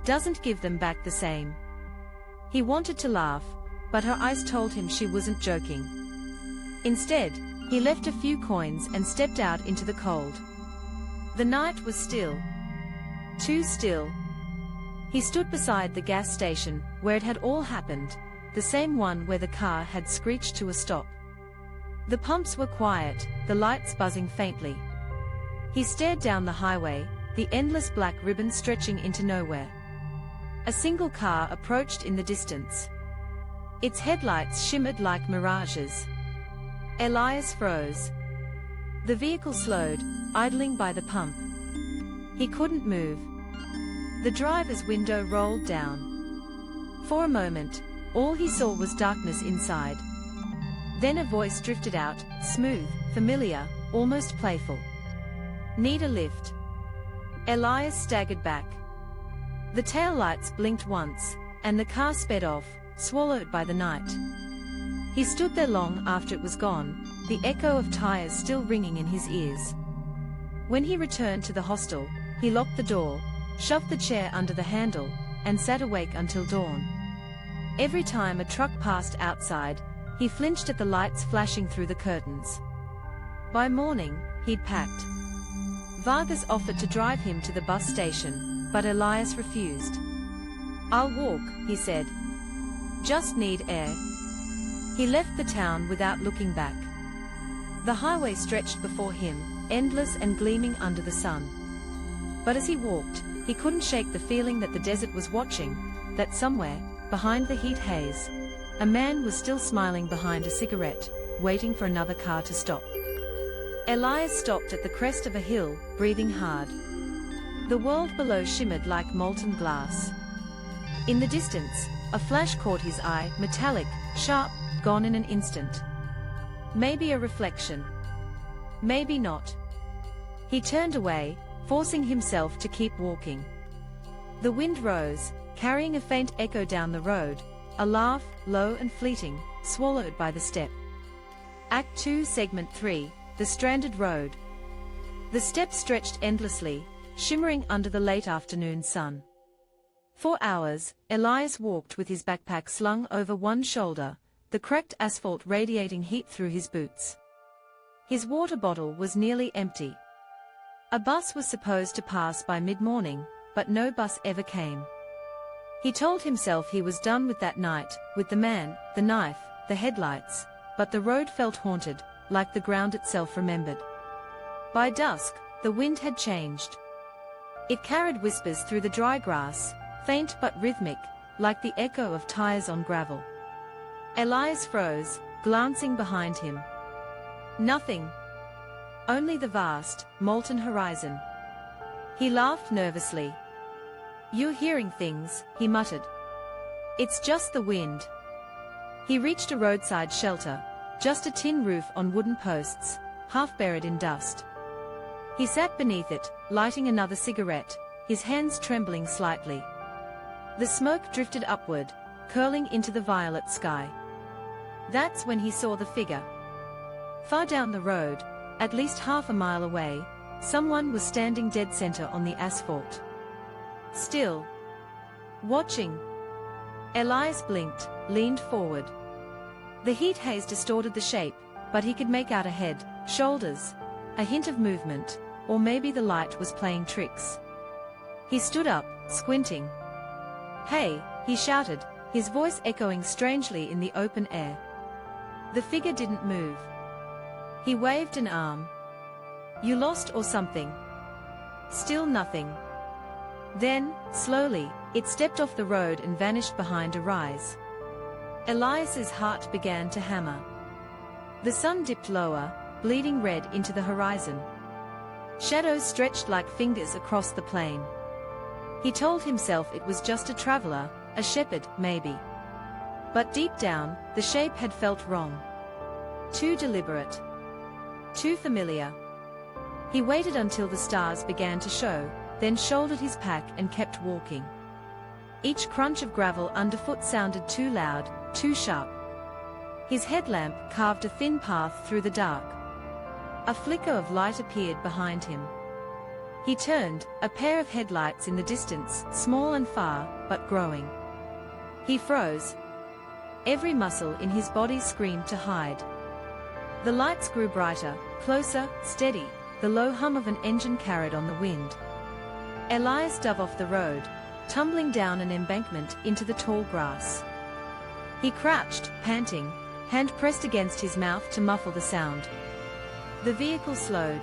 Doesn't give them back the same. He wanted to laugh, but her eyes told him she wasn't joking. Instead, he left a few coins and stepped out into the cold. The night was still. Too still. He stood beside the gas station, where it had all happened, the same one where the car had screeched to a stop. The pumps were quiet, the lights buzzing faintly. He stared down the highway, the endless black ribbon stretching into nowhere. A single car approached in the distance. Its headlights shimmered like mirages. Elias froze. The vehicle slowed, idling by the pump. He couldn't move. The driver's window rolled down. For a moment, all he saw was darkness inside. Then a voice drifted out, smooth, familiar, almost playful. Need a lift? Elias staggered back. The taillights blinked once, and the car sped off, swallowed by the night. He stood there long after it was gone, the echo of tires still ringing in his ears. When he returned to the hostel, he locked the door, shoved the chair under the handle, and sat awake until dawn. Every time a truck passed outside, he flinched at the lights flashing through the curtains. By morning, he'd packed. Vargas offered to drive him to the bus station, but Elias refused. "I'll walk," he said. "Just need air." He left the town without looking back. The highway stretched before him, endless and gleaming under the sun. But as he walked, he couldn't shake the feeling that the desert was watching, that somewhere, behind the heat haze, a man was still smiling behind a cigarette, waiting for another car to stop. Elias stopped at the crest of a hill, breathing hard. The world below shimmered like molten glass. In the distance, a flash caught his eye, metallic, sharp, gone in an instant. Maybe a reflection. Maybe not. He turned away, forcing himself to keep walking. The wind rose, carrying a faint echo down the road, a laugh, low and fleeting, swallowed by the step. Act 2, Segment 3, The Stranded Road. The step stretched endlessly, shimmering under the late afternoon sun. For hours, Elias walked with his backpack slung over one shoulder, the cracked asphalt radiating heat through his boots. His water bottle was nearly empty. A bus was supposed to pass by mid-morning, but no bus ever came. He told himself he was done with that night, with the man, the knife, the headlights, but the road felt haunted, like the ground itself remembered. By dusk, the wind had changed. It carried whispers through the dry grass, faint but rhythmic, like the echo of tires on gravel. Elias froze, glancing behind him. Nothing. Only the vast, molten horizon. He laughed nervously. "You're hearing things," he muttered. "It's just the wind." He reached a roadside shelter, just a tin roof on wooden posts, half buried in dust. He sat beneath it, lighting another cigarette, his hands trembling slightly. The smoke drifted upward, curling into the violet sky. That's when he saw the figure. Far down the road, at least half a mile away, someone was standing dead center on the asphalt. Still. Watching. Elias blinked, leaned forward. The heat haze distorted the shape, but he could make out a head, shoulders, a hint of movement, or maybe the light was playing tricks. He stood up, squinting. "Hey," he shouted, his voice echoing strangely in the open air. The figure didn't move. He waved an arm. "You lost or something?" Still nothing. Then, slowly, it stepped off the road and vanished behind a rise. Elias's heart began to hammer. The sun dipped lower, bleeding red into the horizon. Shadows stretched like fingers across the plain. He told himself it was just a traveler, a shepherd, maybe. But deep down, the shape had felt wrong. Too deliberate. Too familiar. He waited until the stars began to show, then shouldered his pack and kept walking. Each crunch of gravel underfoot sounded too loud, too sharp. His headlamp carved a thin path through the dark. A flicker of light appeared behind him. He turned, a pair of headlights in the distance, small and far, but growing. He froze. Every muscle in his body screamed to hide. The lights grew brighter, closer, steady, the low hum of an engine carried on the wind. Elias dove off the road, tumbling down an embankment into the tall grass. He crouched, panting, hand pressed against his mouth to muffle the sound. The vehicle slowed.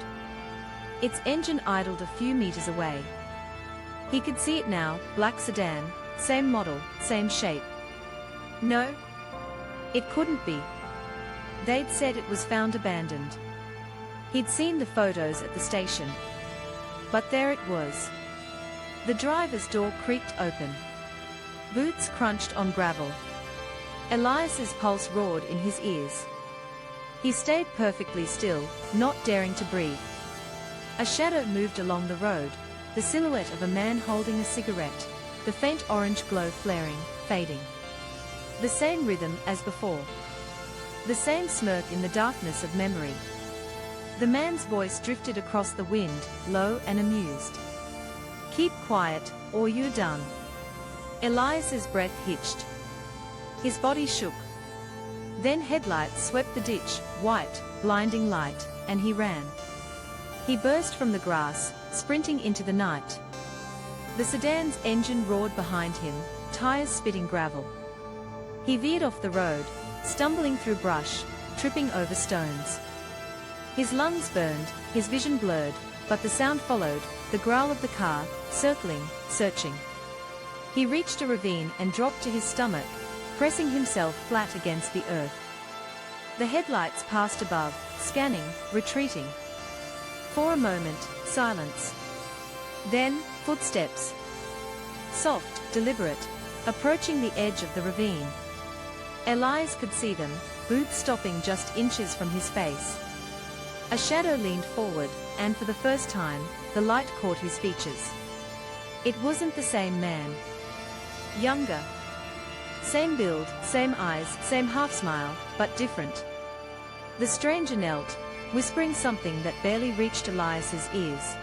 Its engine idled a few meters away. He could see it now, black sedan, same model, same shape. No. It couldn't be. They'd said it was found abandoned. He'd seen the photos at the station. But there it was. The driver's door creaked open. Boots crunched on gravel. Elias's pulse roared in his ears. He stayed perfectly still, not daring to breathe. A shadow moved along the road, the silhouette of a man holding a cigarette, the faint orange glow flaring, fading. The same rhythm as before. The same smirk in the darkness of memory. The man's voice drifted across the wind, low and amused. "Keep quiet, or you're done." Elias's breath hitched. His body shook. Then headlights swept the ditch, white, blinding light, and he ran. He burst from the grass, sprinting into the night. The sedan's engine roared behind him, tires spitting gravel. He veered off the road, stumbling through brush, tripping over stones. His lungs burned, his vision blurred, but the sound followed, the growl of the car, circling, searching. He reached a ravine and dropped to his stomach, pressing himself flat against the earth. The headlights passed above, scanning, retreating, For a moment, silence. Then, footsteps. Soft, deliberate, approaching the edge of the ravine. Elias could see them, boots stopping just inches from his face. A shadow leaned forward, and for the first time, the light caught his features. It wasn't the same man. Younger. Same build, same eyes, same half-smile, but different. The stranger knelt, whispering something that barely reached Elias's ears.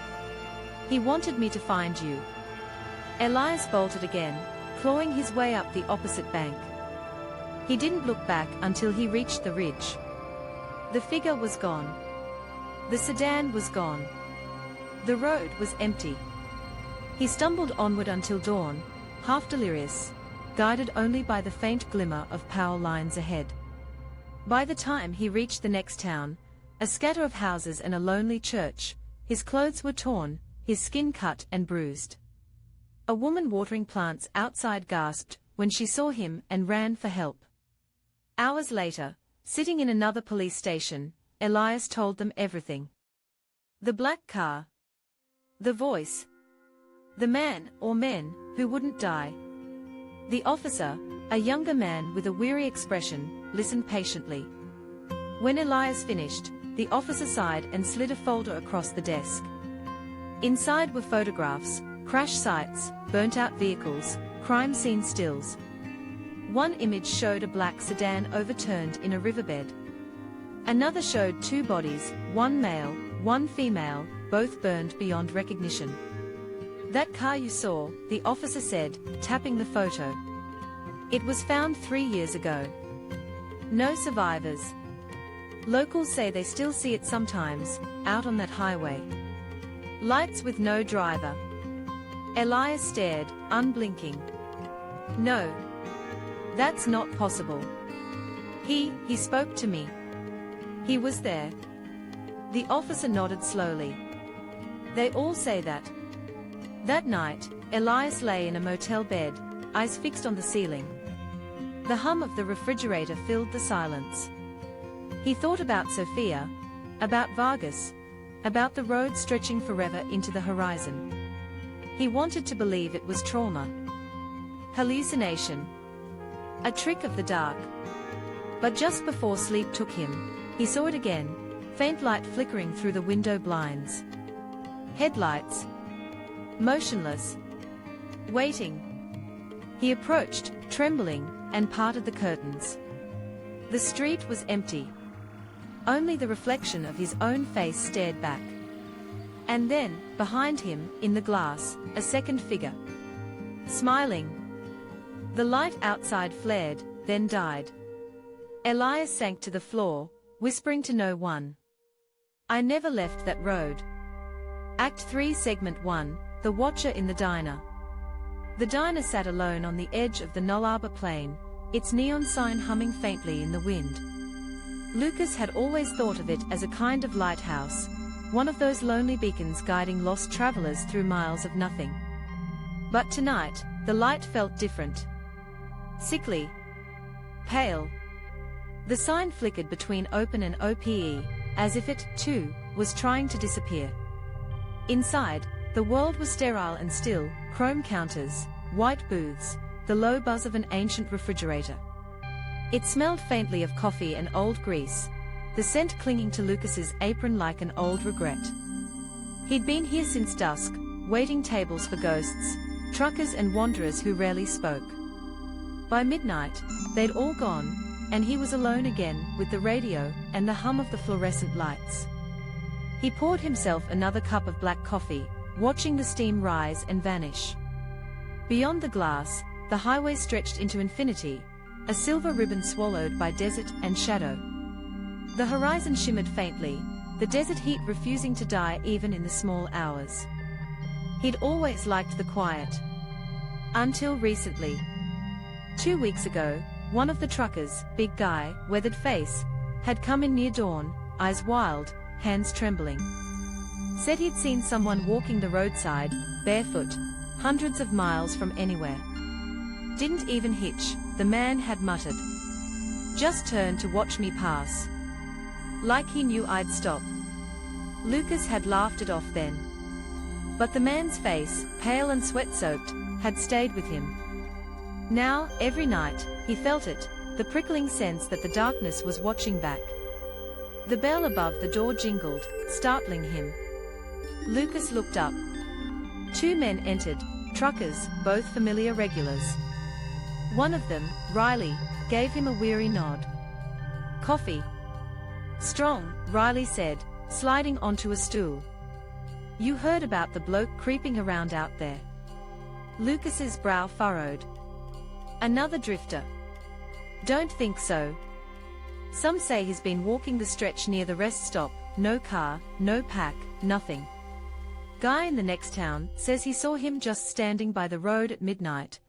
"He wanted me to find you." Elias bolted again, clawing his way up the opposite bank. He didn't look back until he reached the ridge. The figure was gone. The sedan was gone. The road was empty. He stumbled onward until dawn, half delirious, guided only by the faint glimmer of power lines ahead. By the time he reached the next town, a scatter of houses and a lonely church, his clothes were torn, his skin cut and bruised. A woman watering plants outside gasped when she saw him and ran for help. Hours later, sitting in another police station, Elias told them everything. The black car. The voice. The man, or men, who wouldn't die. The officer, a younger man with a weary expression, listened patiently. When Elias finished, the officer sighed and slid a folder across the desk. Inside were photographs, crash sites, burnt-out vehicles, crime scene stills. One image showed a black sedan overturned in a riverbed. Another showed two bodies, one male, one female, both burned beyond recognition. "That car you saw," the officer said, tapping the photo. "It was found 3 years ago. No survivors. Locals say they still see it sometimes, out on that highway. Lights with no driver." Elias stared, unblinking. "No. That's not possible. He spoke to me. He was there." The officer nodded slowly. "They all say that." That night, Elias lay in a motel bed, eyes fixed on the ceiling. The hum of the refrigerator filled the silence. He thought about Sophia, about Vargas, about the road stretching forever into the horizon. He wanted to believe it was trauma. Hallucination. A trick of the dark. But just before sleep took him, he saw it again, faint light flickering through the window blinds. Headlights. Motionless. Waiting. He approached, trembling, and parted the curtains. The street was empty. Only the reflection of his own face stared back. And then, behind him, in the glass, a second figure. Smiling. The light outside flared, then died. Elias sank to the floor, whispering to no one. "I never left that road." Act 3 Segment 1, The Watcher in the Diner. The diner sat alone on the edge of the Nullarbor Plain, its neon sign humming faintly in the wind. Lucas had always thought of it as a kind of lighthouse, one of those lonely beacons guiding lost travelers through miles of nothing. But tonight, the light felt different. Sickly. Pale. The sign flickered between open and OPE, as if it, too, was trying to disappear. Inside, the world was sterile and still, chrome counters, white booths, the low buzz of an ancient refrigerator. It smelled faintly of coffee and old grease, the scent clinging to Lucas's apron like an old regret. He'd been here since dusk, waiting tables for ghosts, truckers and wanderers who rarely spoke. By midnight, they'd all gone, and he was alone again, with the radio and the hum of the fluorescent lights. He poured himself another cup of black coffee, watching the steam rise and vanish. Beyond the glass, the highway stretched into infinity, a silver ribbon swallowed by desert and shadow. The horizon shimmered faintly, the desert heat refusing to die even in the small hours. He'd always liked the quiet. Until recently. 2 weeks ago, one of the truckers, big guy, weathered face, had come in near dawn, eyes wild, hands trembling. Said he'd seen someone walking the roadside, barefoot, hundreds of miles from anywhere. Didn't even hitch, the man had muttered. Just turned to watch me pass. Like he knew I'd stop. Lucas had laughed it off then. But the man's face, pale and sweat-soaked, had stayed with him. Now, every night, he felt it, the prickling sense that the darkness was watching back. The bell above the door jingled, startling him. Lucas looked up. Two men entered, truckers, both familiar regulars. One of them, Riley, gave him a weary nod. "Coffee?" "Strong," Riley said, sliding onto a stool. "You heard about the bloke creeping around out there?" Lucas's brow furrowed. "Another drifter?" "Don't think so. Some say he's been walking the stretch near the rest stop, no car, no pack, nothing. Guy in the next town says he saw him just standing by the road at midnight.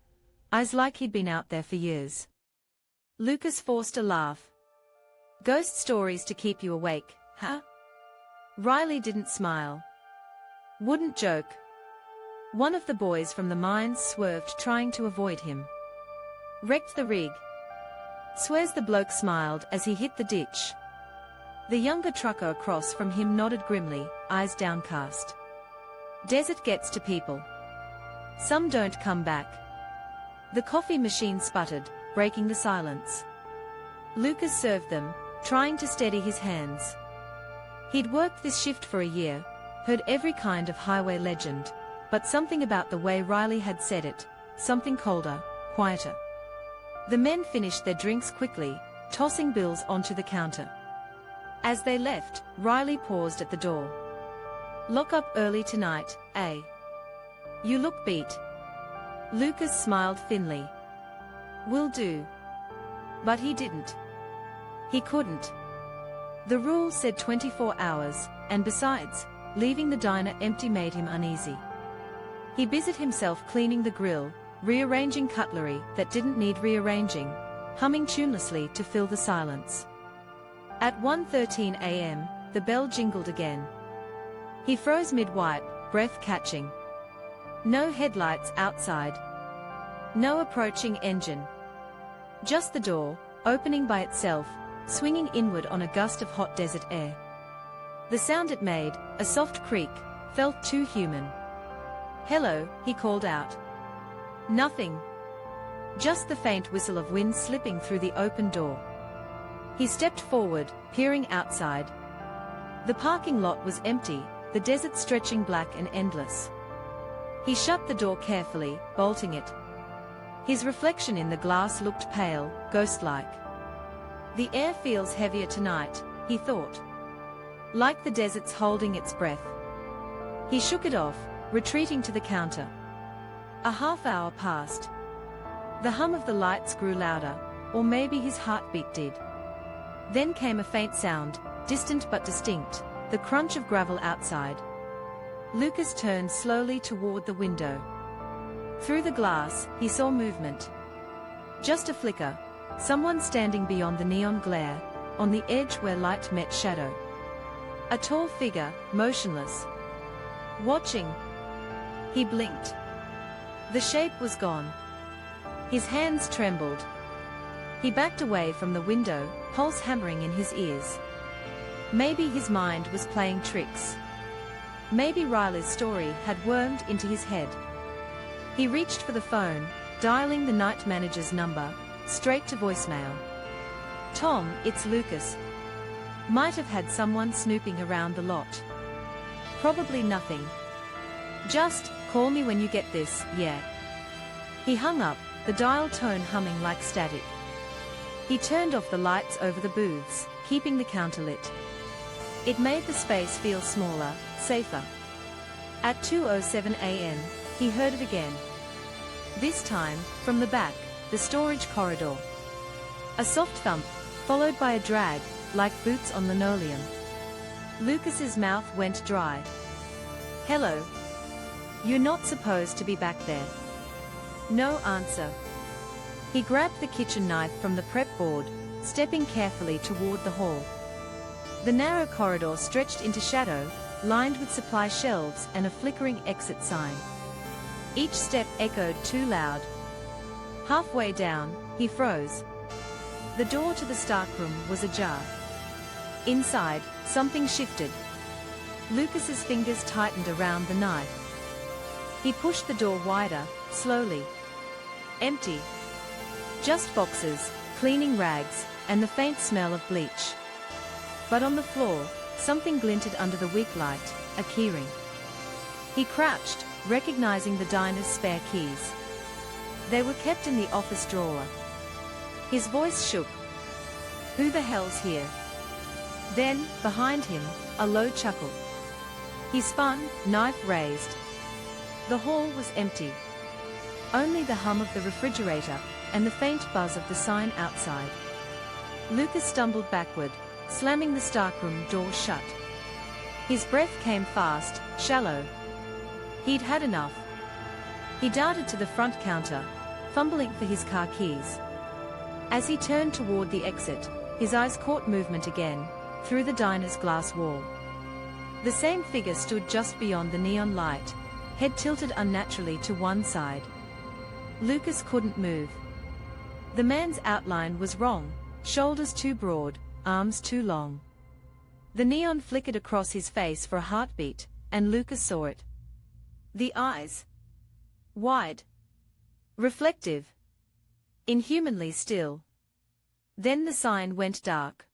Eyes like he'd been out there for years." Lucas forced a laugh. "Ghost stories to keep you awake, huh?" Riley didn't smile. "Wouldn't joke." One of the boys from the mines swerved, trying to avoid him. "Wrecked the rig." Swears the bloke smiled as he hit the ditch. The younger trucker across from him nodded grimly, eyes downcast. "Desert gets to people. Some don't come back." The coffee machine sputtered, breaking the silence. Lucas served them, trying to steady his hands. He'd worked this shift for a year, heard every kind of highway legend, but something about the way Riley had said it, something colder, quieter. The men finished their drinks quickly, tossing bills onto the counter. As they left, Riley paused at the door. "Lock up early tonight, eh? You look beat." Lucas smiled thinly. "Will do." But he didn't. He couldn't. The rule said 24 hours, and besides, leaving the diner empty made him uneasy. He busied himself cleaning the grill, rearranging cutlery that didn't need rearranging, humming tunelessly to fill the silence. At 1:13 a.m., the bell jingled again. He froze mid-wipe, breath catching. No headlights outside. No approaching engine. Just the door, opening by itself, swinging inward on a gust of hot desert air. The sound it made, a soft creak, felt too human. "Hello," he called out. Nothing. Just the faint whistle of wind slipping through the open door. He stepped forward, peering outside. The parking lot was empty, the desert stretching black and endless. He shut the door carefully, bolting it. His reflection in the glass looked pale, ghost-like. "The air feels heavier tonight," he thought. "Like the desert's holding its breath." He shook it off, retreating to the counter. A half-hour passed. The hum of the lights grew louder, or maybe his heartbeat did. Then came a faint sound, distant but distinct, the crunch of gravel outside. Lucas turned slowly toward the window. Through the glass, he saw movement. Just a flicker, someone standing beyond the neon glare, on the edge where light met shadow. A tall figure, motionless. Watching. He blinked. The shape was gone. His hands trembled. He backed away from the window, pulse hammering in his ears. Maybe his mind was playing tricks. Maybe Riley's story had wormed into his head. He reached for the phone, dialing the night manager's number, straight to voicemail. "Tom, it's Lucas. Might have had someone snooping around the lot. Probably nothing. Just, call me when you get this, yeah." He hung up, the dial tone humming like static. He turned off the lights over the booths, keeping the counter lit. It made the space feel smaller, safer. At 2:07 a.m., he heard it again. This time, from the back, the storage corridor. A soft thump, followed by a drag, like boots on linoleum. Lucas's mouth went dry. "Hello. You're not supposed to be back there." No answer. He grabbed the kitchen knife from the prep board, stepping carefully toward the hall. The narrow corridor stretched into shadow, lined with supply shelves and a flickering exit sign. Each step echoed too loud. Halfway down, he froze. The door to the stockroom was ajar. Inside, something shifted. Lucas's fingers tightened around the knife. He pushed the door wider, slowly. Empty. Just boxes, cleaning rags, and the faint smell of bleach. But on the floor, something glinted under the weak light, a keyring. He crouched, recognizing the diner's spare keys. They were kept in the office drawer. His voice shook. "Who the hell's here?" Then, behind him, a low chuckle. He spun, knife raised. The hall was empty. Only the hum of the refrigerator, and the faint buzz of the sign outside. Lucas stumbled backward, slamming the stockroom door shut. His breath came fast, shallow. He'd had enough. He darted to the front counter, fumbling for his car keys. As he turned toward the exit, his eyes caught movement again, through the diner's glass wall. The same figure stood just beyond the neon light, head tilted unnaturally to one side. Lucas couldn't move. The man's outline was wrong, shoulders too broad, arms too long. The neon flickered across his face for a heartbeat, and Lucas saw it. The eyes. Wide. Reflective. Inhumanly still. Then the sign went dark.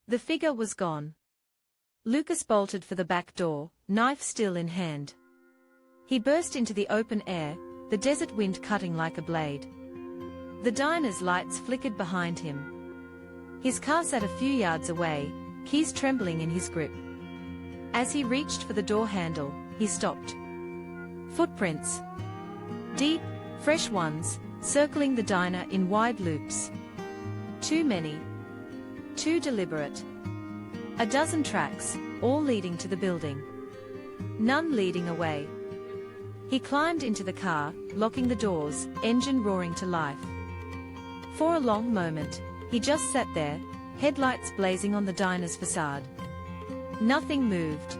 The figure was gone. Lucas bolted for the back door, knife still in hand. He burst into the open air, the desert wind cutting like a blade. The diner's lights flickered behind him. His car sat a few yards away, keys trembling in his grip. As he reached for the door handle, he stopped. Footprints. Deep, fresh ones, circling the diner in wide loops. Too many. Too deliberate. A dozen tracks, all leading to the building. None leading away. He climbed into the car, locking the doors, engine roaring to life. For a long moment, he just sat there, headlights blazing on the diner's facade. Nothing moved.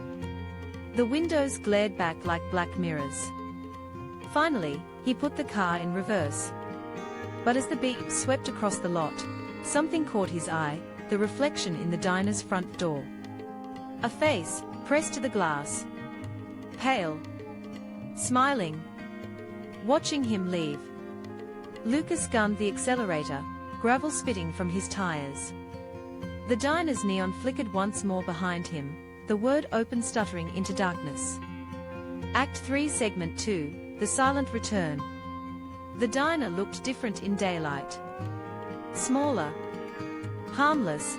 The windows glared back like black mirrors. Finally, he put the car in reverse. But as the beep swept across the lot, something caught his eye, the reflection in the diner's front door. A face, pressed to the glass. Pale. Smiling. Watching him leave. Lucas gunned the accelerator, gravel spitting from his tires. The diner's neon flickered once more behind him, the word opened stuttering into darkness. Act 3 Segment 2, The Silent Return. The diner looked different in daylight. Smaller. Harmless.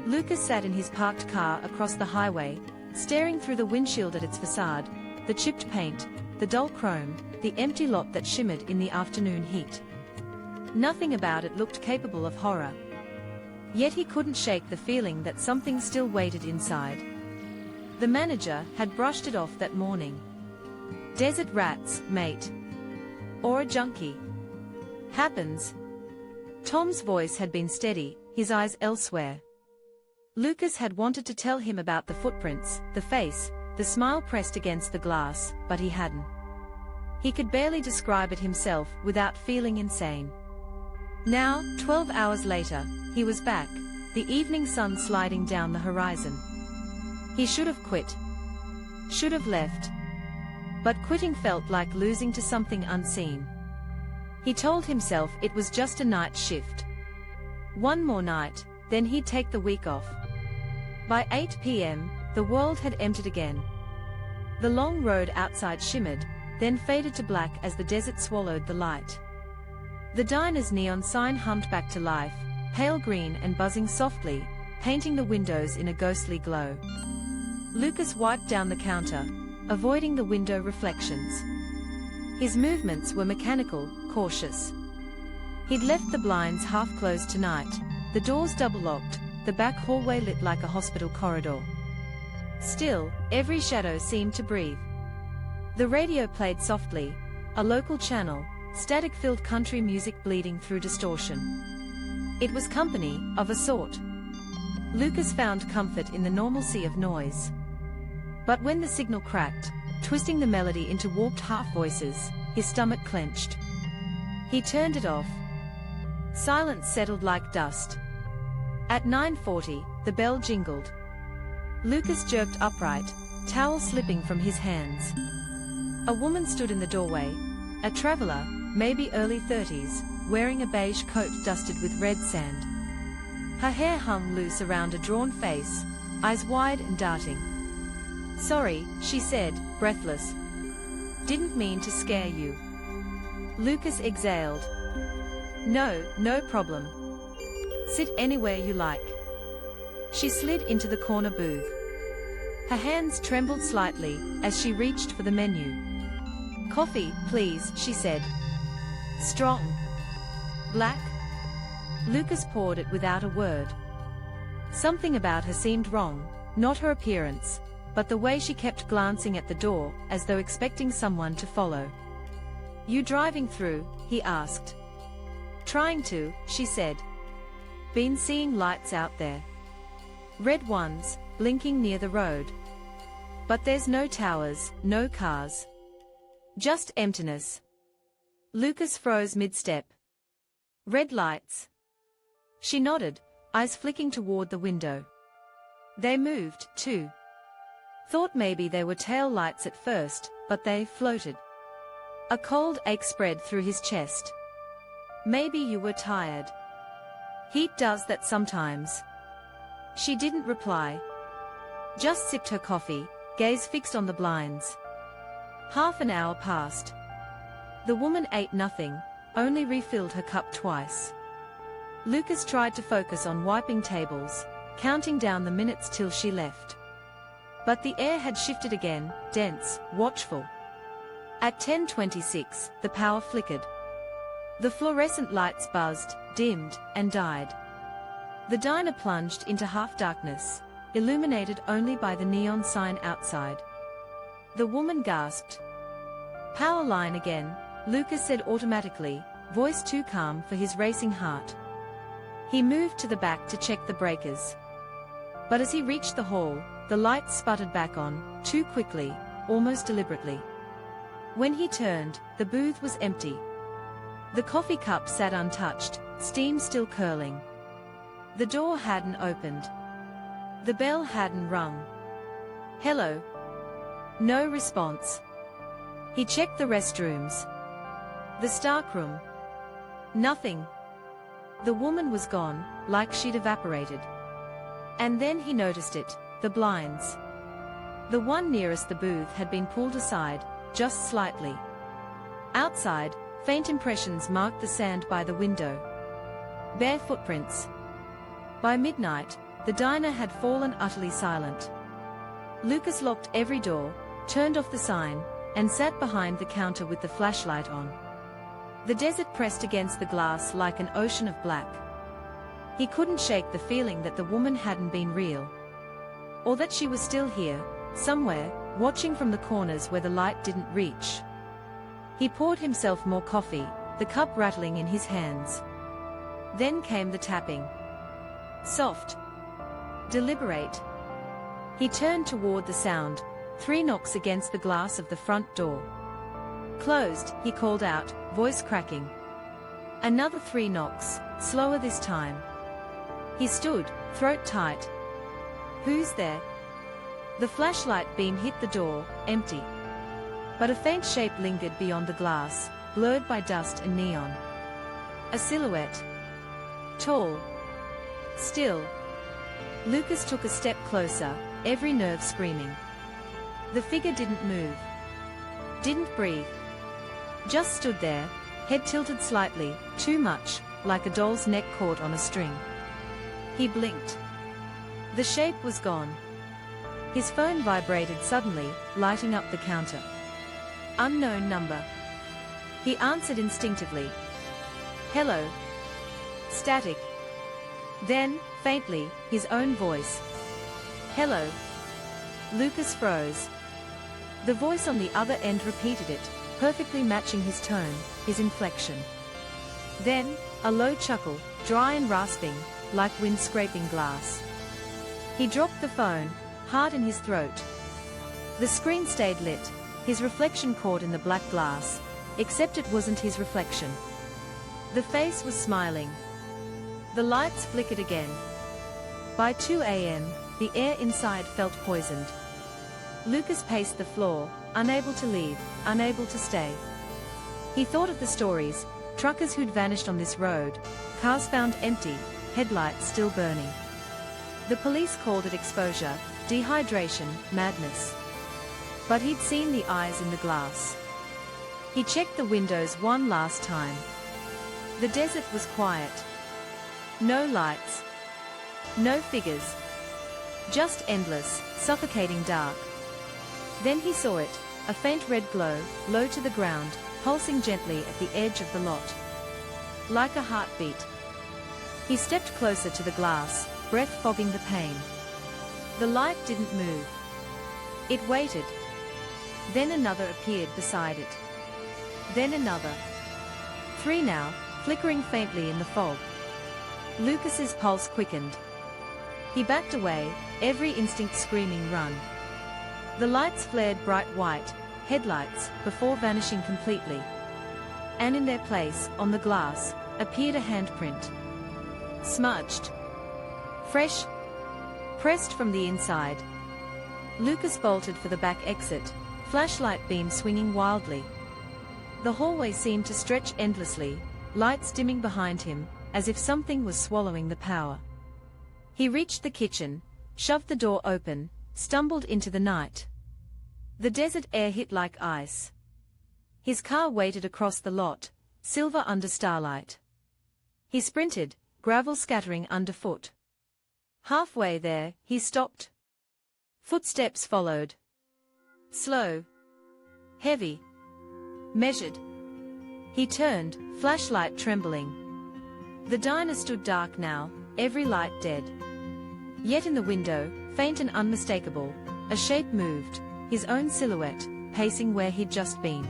Lucas sat in his parked car across the highway, staring through the windshield at its facade, the chipped paint, the dull chrome, the empty lot that shimmered in the afternoon heat. Nothing about it looked capable of horror. Yet he couldn't shake the feeling that something still waited inside. The manager had brushed it off that morning. Desert rats, mate. Or a junkie. Happens. Tom's voice had been steady, his eyes elsewhere. Lucas had wanted to tell him about the footprints, the face, the smile pressed against the glass, but he hadn't. He could barely describe it himself without feeling insane. Now, 12 hours later, he was back, the evening sun sliding down the horizon. He should have quit. Should have left. But quitting felt like losing to something unseen. He told himself it was just a night shift. One more night, then he'd take the week off. By 8 p.m., the world had emptied again. The long road outside shimmered, then faded to black as the desert swallowed the light. The diner's neon sign hummed back to life, pale green and buzzing softly, painting the windows in a ghostly glow. Lucas wiped down the counter, avoiding the window reflections. His movements were mechanical, cautious. He'd left the blinds half closed tonight, the doors double-locked, the back hallway lit like a hospital corridor. Still, every shadow seemed to breathe. The radio played softly, a local channel, static-filled country music bleeding through distortion. It was company, of a sort. Lucas found comfort in the normalcy of noise. But when the signal cracked, twisting the melody into warped half-voices, his stomach clenched. He turned it off. Silence settled like dust. At 9:40, the bell jingled. Lucas jerked upright, towel slipping from his hands. A woman stood in the doorway, a traveler, maybe early 30s, wearing a beige coat dusted with red sand. Her hair hung loose around a drawn face, eyes wide and darting. "Sorry," she said, breathless. "Didn't mean to scare you." Lucas exhaled. No problem. Sit anywhere you like." She slid into the corner booth. Her hands trembled slightly as she reached for the menu. "Coffee, please," she said. "Strong? Black?" Lucas poured it without a word. Something about her seemed wrong, not her appearance, but the way she kept glancing at the door, as though expecting someone to follow. "You driving through?" he asked. "Trying to," she said. "Been seeing lights out there. Red ones, blinking near the road. But there's no towers, no cars. Just emptiness." Lucas froze mid-step. "Red lights?" She nodded, eyes flicking toward the window. "They moved, too. Thought maybe they were tail lights at first, but they floated." A cold ache spread through his chest. "Maybe you were tired. Heat does that sometimes." She didn't reply. Just sipped her coffee, gaze fixed on the blinds. Half an hour passed. The woman ate nothing, only refilled her cup twice. Lucas tried to focus on wiping tables, counting down the minutes till she left. But the air had shifted again, dense, watchful. At 10:26, the power flickered. The fluorescent lights buzzed, dimmed, and died. The diner plunged into half-darkness, illuminated only by the neon sign outside. The woman gasped. "Power line again," Lucas said automatically, voice too calm for his racing heart. He moved to the back to check the breakers. But as he reached the hall, the lights sputtered back on, too quickly, almost deliberately. When he turned, the booth was empty. The coffee cup sat untouched, steam still curling. The door hadn't opened. The bell hadn't rung. "Hello?" No response. He checked the restrooms. The stockroom. Nothing. The woman was gone, like she'd evaporated. And then he noticed it, the blinds. The one nearest the booth had been pulled aside, just slightly. Outside, faint impressions marked the sand by the window. Bare footprints. By midnight, the diner had fallen utterly silent. Lucas locked every door, turned off the sign, and sat behind the counter with the flashlight on. The desert pressed against the glass like an ocean of black. He couldn't shake the feeling that the woman hadn't been real. Or that she was still here, somewhere, watching from the corners where the light didn't reach. He poured himself more coffee, the cup rattling in his hands. Then came the tapping. Soft. Deliberate. He turned toward the sound, 3 knocks against the glass of the front door. "Closed," he called out, voice cracking. Another 3 knocks, slower this time. He stood, throat tight. "Who's there?" The flashlight beam hit the door, empty. But a faint shape lingered beyond the glass, blurred by dust and neon. A silhouette. Tall. Still. Lucas took a step closer, every nerve screaming. The figure didn't move. Didn't breathe. Just stood there, head tilted slightly, too much, like a doll's neck caught on a string. He blinked. The shape was gone. His phone vibrated suddenly, lighting up the counter. Unknown number. He answered instinctively. "Hello." Static. Then, faintly, his own voice. "Hello." Lucas froze. The voice on the other end repeated it, perfectly matching his tone, his inflection. Then, a low chuckle, dry and rasping, like wind scraping glass. He dropped the phone, heart in his throat. The screen stayed lit, his reflection caught in the black glass, except it wasn't his reflection. The face was smiling. The lights flickered again. By 2 a.m., The air inside felt poisoned. Lucas paced the floor, unable to leave, unable to stay. He thought of the stories, truckers who'd vanished on this road, cars found empty, headlights still burning. The police called it exposure, dehydration, madness. But he'd seen the eyes in the glass. He checked the windows one last time. The desert was quiet. No lights. No figures. Just endless, suffocating dark. Then he saw it, a faint red glow, low to the ground, pulsing gently at the edge of the lot. Like a heartbeat. He stepped closer to the glass, breath fogging the pain. The light didn't move. It waited. Then another appeared beside it. Then another. 3 now, flickering faintly in the fog. Lucas's pulse quickened. He backed away, every instinct screaming run. The lights flared bright white, headlights, before vanishing completely. And in their place, on the glass, appeared a handprint. Smudged. Fresh. Pressed from the inside. Lucas bolted for the back exit, flashlight beam swinging wildly. The hallway seemed to stretch endlessly, lights dimming behind him, as if something was swallowing the power. He reached the kitchen, shoved the door open, stumbled into the night. The desert air hit like ice. His car waited across the lot, silver under starlight. He sprinted, gravel scattering underfoot. Halfway there, he stopped. Footsteps followed. Slow. Heavy. Measured. He turned, flashlight trembling. The diner stood dark now, every light dead. Yet in the window, faint and unmistakable, a shape moved, his own silhouette, pacing where he'd just been.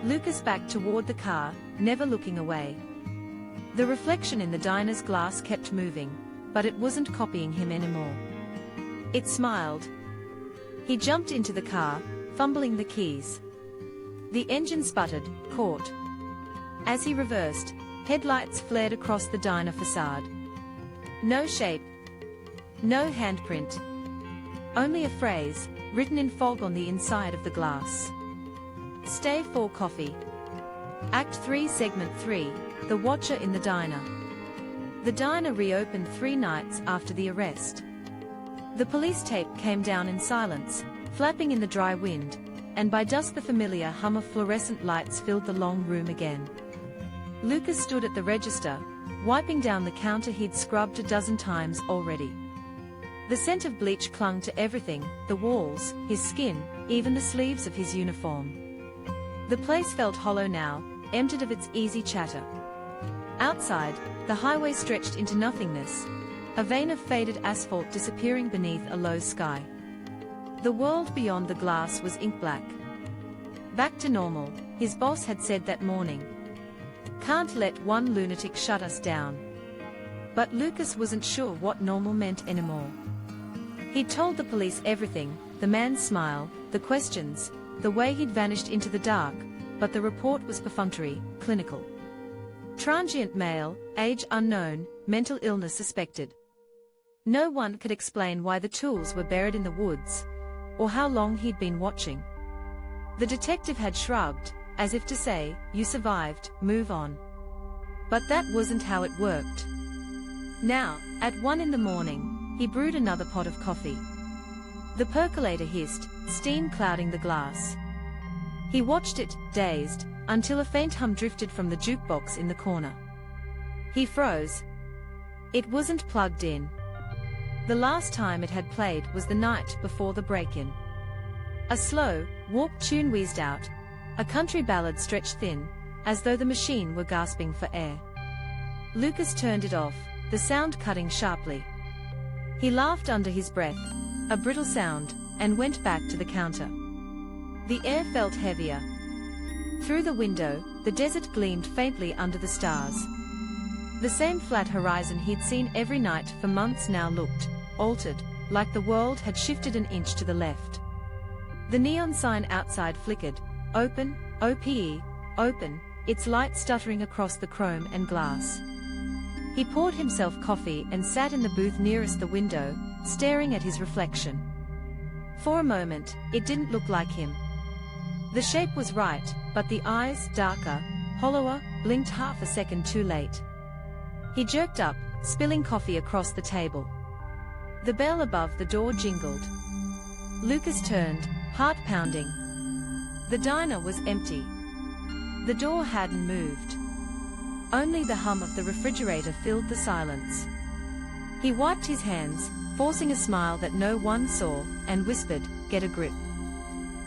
Lucas backed toward the car, never looking away. The reflection in the diner's glass kept moving, but it wasn't copying him anymore. It smiled. He jumped into the car, fumbling the keys. The engine sputtered, caught. As he reversed, headlights flared across the diner facade. No shape. No handprint. Only a phrase, written in fog on the inside of the glass. Stay for coffee. Act 3 Segment 3, The Watcher in the Diner. The diner reopened 3 nights after the arrest. The police tape came down in silence, flapping in the dry wind, and by dusk the familiar hum of fluorescent lights filled the long room again. Lucas stood at the register, wiping down the counter he'd scrubbed a dozen times already. The scent of bleach clung to everything, the walls, his skin, even the sleeves of his uniform. The place felt hollow now, emptied of its easy chatter. Outside, the highway stretched into nothingness, a vein of faded asphalt disappearing beneath a low sky. The world beyond the glass was ink black. Back to normal, his boss had said that morning. Can't let one lunatic shut us down. But Lucas wasn't sure what normal meant anymore. He'd told the police everything, the man's smile, the questions, the way he'd vanished into the dark, but the report was perfunctory, clinical. Transient male, age unknown, mental illness suspected. No one could explain why the tools were buried in the woods, or how long he'd been watching. The detective had shrugged, as if to say, you survived, move on. But that wasn't how it worked. Now, at 1 in the morning, he brewed another pot of coffee. The percolator hissed, steam clouding the glass. He watched it, dazed, until a faint hum drifted from the jukebox in the corner. He froze. It wasn't plugged in. The last time it had played was the night before the break-in. A slow, warped tune wheezed out, a country ballad stretched thin, as though the machine were gasping for air. Lucas turned it off, the sound cutting sharply. He laughed under his breath, a brittle sound, and went back to the counter. The air felt heavier. Through the window, the desert gleamed faintly under the stars. The same flat horizon he'd seen every night for months now looked, altered, like the world had shifted an inch to the left. The neon sign outside flickered, open, OPE, open, its light stuttering across the chrome and glass. He poured himself coffee and sat in the booth nearest the window, staring at his reflection. For a moment, it didn't look like him. The shape was right, but the eyes, darker, hollower, blinked half a second too late. He jerked up, spilling coffee across the table. The bell above the door jingled. Lucas turned, heart pounding. The diner was empty. The door hadn't moved. Only the hum of the refrigerator filled the silence. He wiped his hands, forcing a smile that no one saw, and whispered, "Get a grip."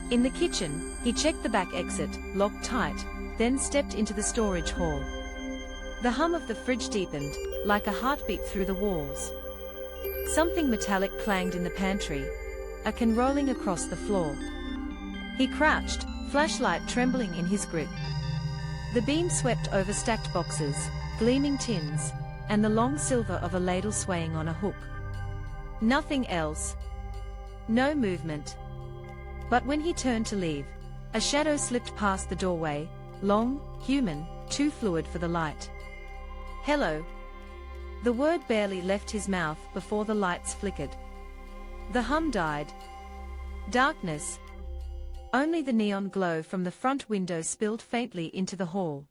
In the kitchen, he checked the back exit, locked tight, then stepped into the storage hall. The hum of the fridge deepened, like a heartbeat through the walls. Something metallic clanged in the pantry, a can rolling across the floor. He crouched, flashlight trembling in his grip. The beam swept over stacked boxes, gleaming tins, and the long silver of a ladle swaying on a hook. Nothing else. No movement. But when he turned to leave, a shadow slipped past the doorway, long, human, too fluid for the light. "Hello." The word barely left his mouth before the lights flickered. The hum died. Darkness. Only the neon glow from the front window spilled faintly into the hall.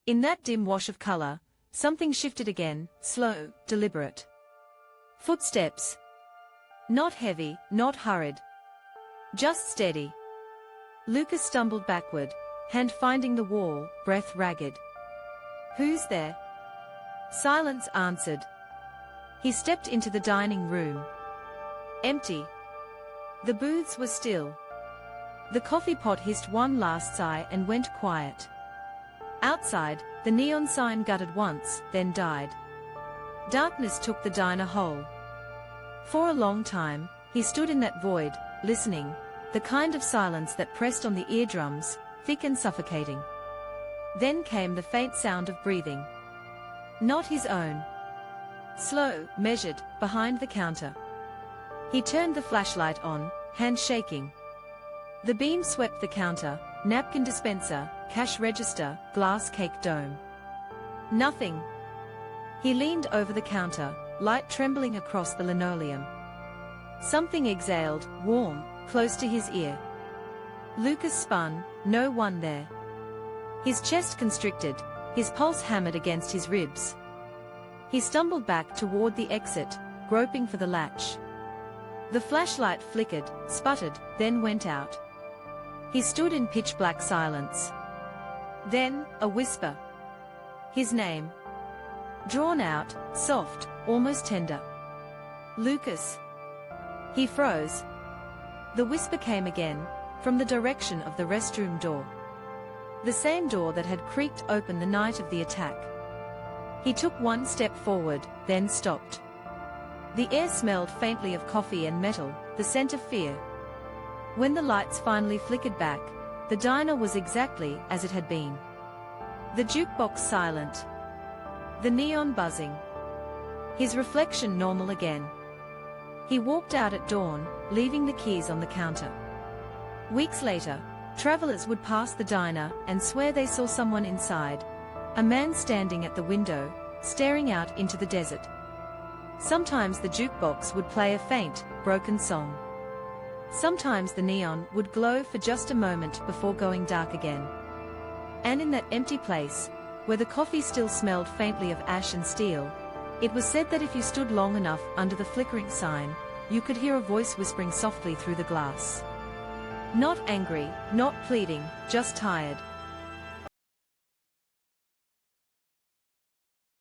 In that dim wash of color, something shifted again, slow, deliberate. Footsteps. Not heavy, not hurried. Just steady. Lucas stumbled backward, hand finding the wall, breath ragged. "Who's there?" Silence answered. He stepped into the dining room. Empty. The booths were still. The coffee pot hissed one last sigh and went quiet. Outside, the neon sign guttered once, then died. Darkness took the diner whole. For a long time, he stood in that void, listening, the kind of silence that pressed on the eardrums, thick and suffocating. Then came the faint sound of breathing. Not his own. Slow, measured, behind the counter. He turned the flashlight on, hand shaking. The beam swept the counter, napkin dispenser, cash register, glass cake dome. Nothing. He leaned over the counter, light trembling across the linoleum. Something exhaled, warm, close to his ear. Lucas spun, no one there. His chest constricted, his pulse hammered against his ribs. He stumbled back toward the exit, groping for the latch. The flashlight flickered, sputtered, then went out. He stood in pitch-black silence. Then, a whisper. His name. Drawn out, soft, almost tender. "Lucas." He froze. The whisper came again, from the direction of the restroom door. The same door that had creaked open the night of the attack. He took one step forward, then stopped. The air smelled faintly of coffee and metal, the scent of fear. When the lights finally flickered back, the diner was exactly as it had been. The jukebox silent. The neon buzzing. His reflection normal again. He walked out at dawn, leaving the keys on the counter. Weeks later, travelers would pass the diner and swear they saw someone inside, a man standing at the window, staring out into the desert. Sometimes the jukebox would play a faint, broken song. Sometimes the neon would glow for just a moment before going dark again. And in that empty place, where the coffee still smelled faintly of ash and steel, it was said that if you stood long enough under the flickering sign, you could hear a voice whispering softly through the glass. Not angry, not pleading, just tired.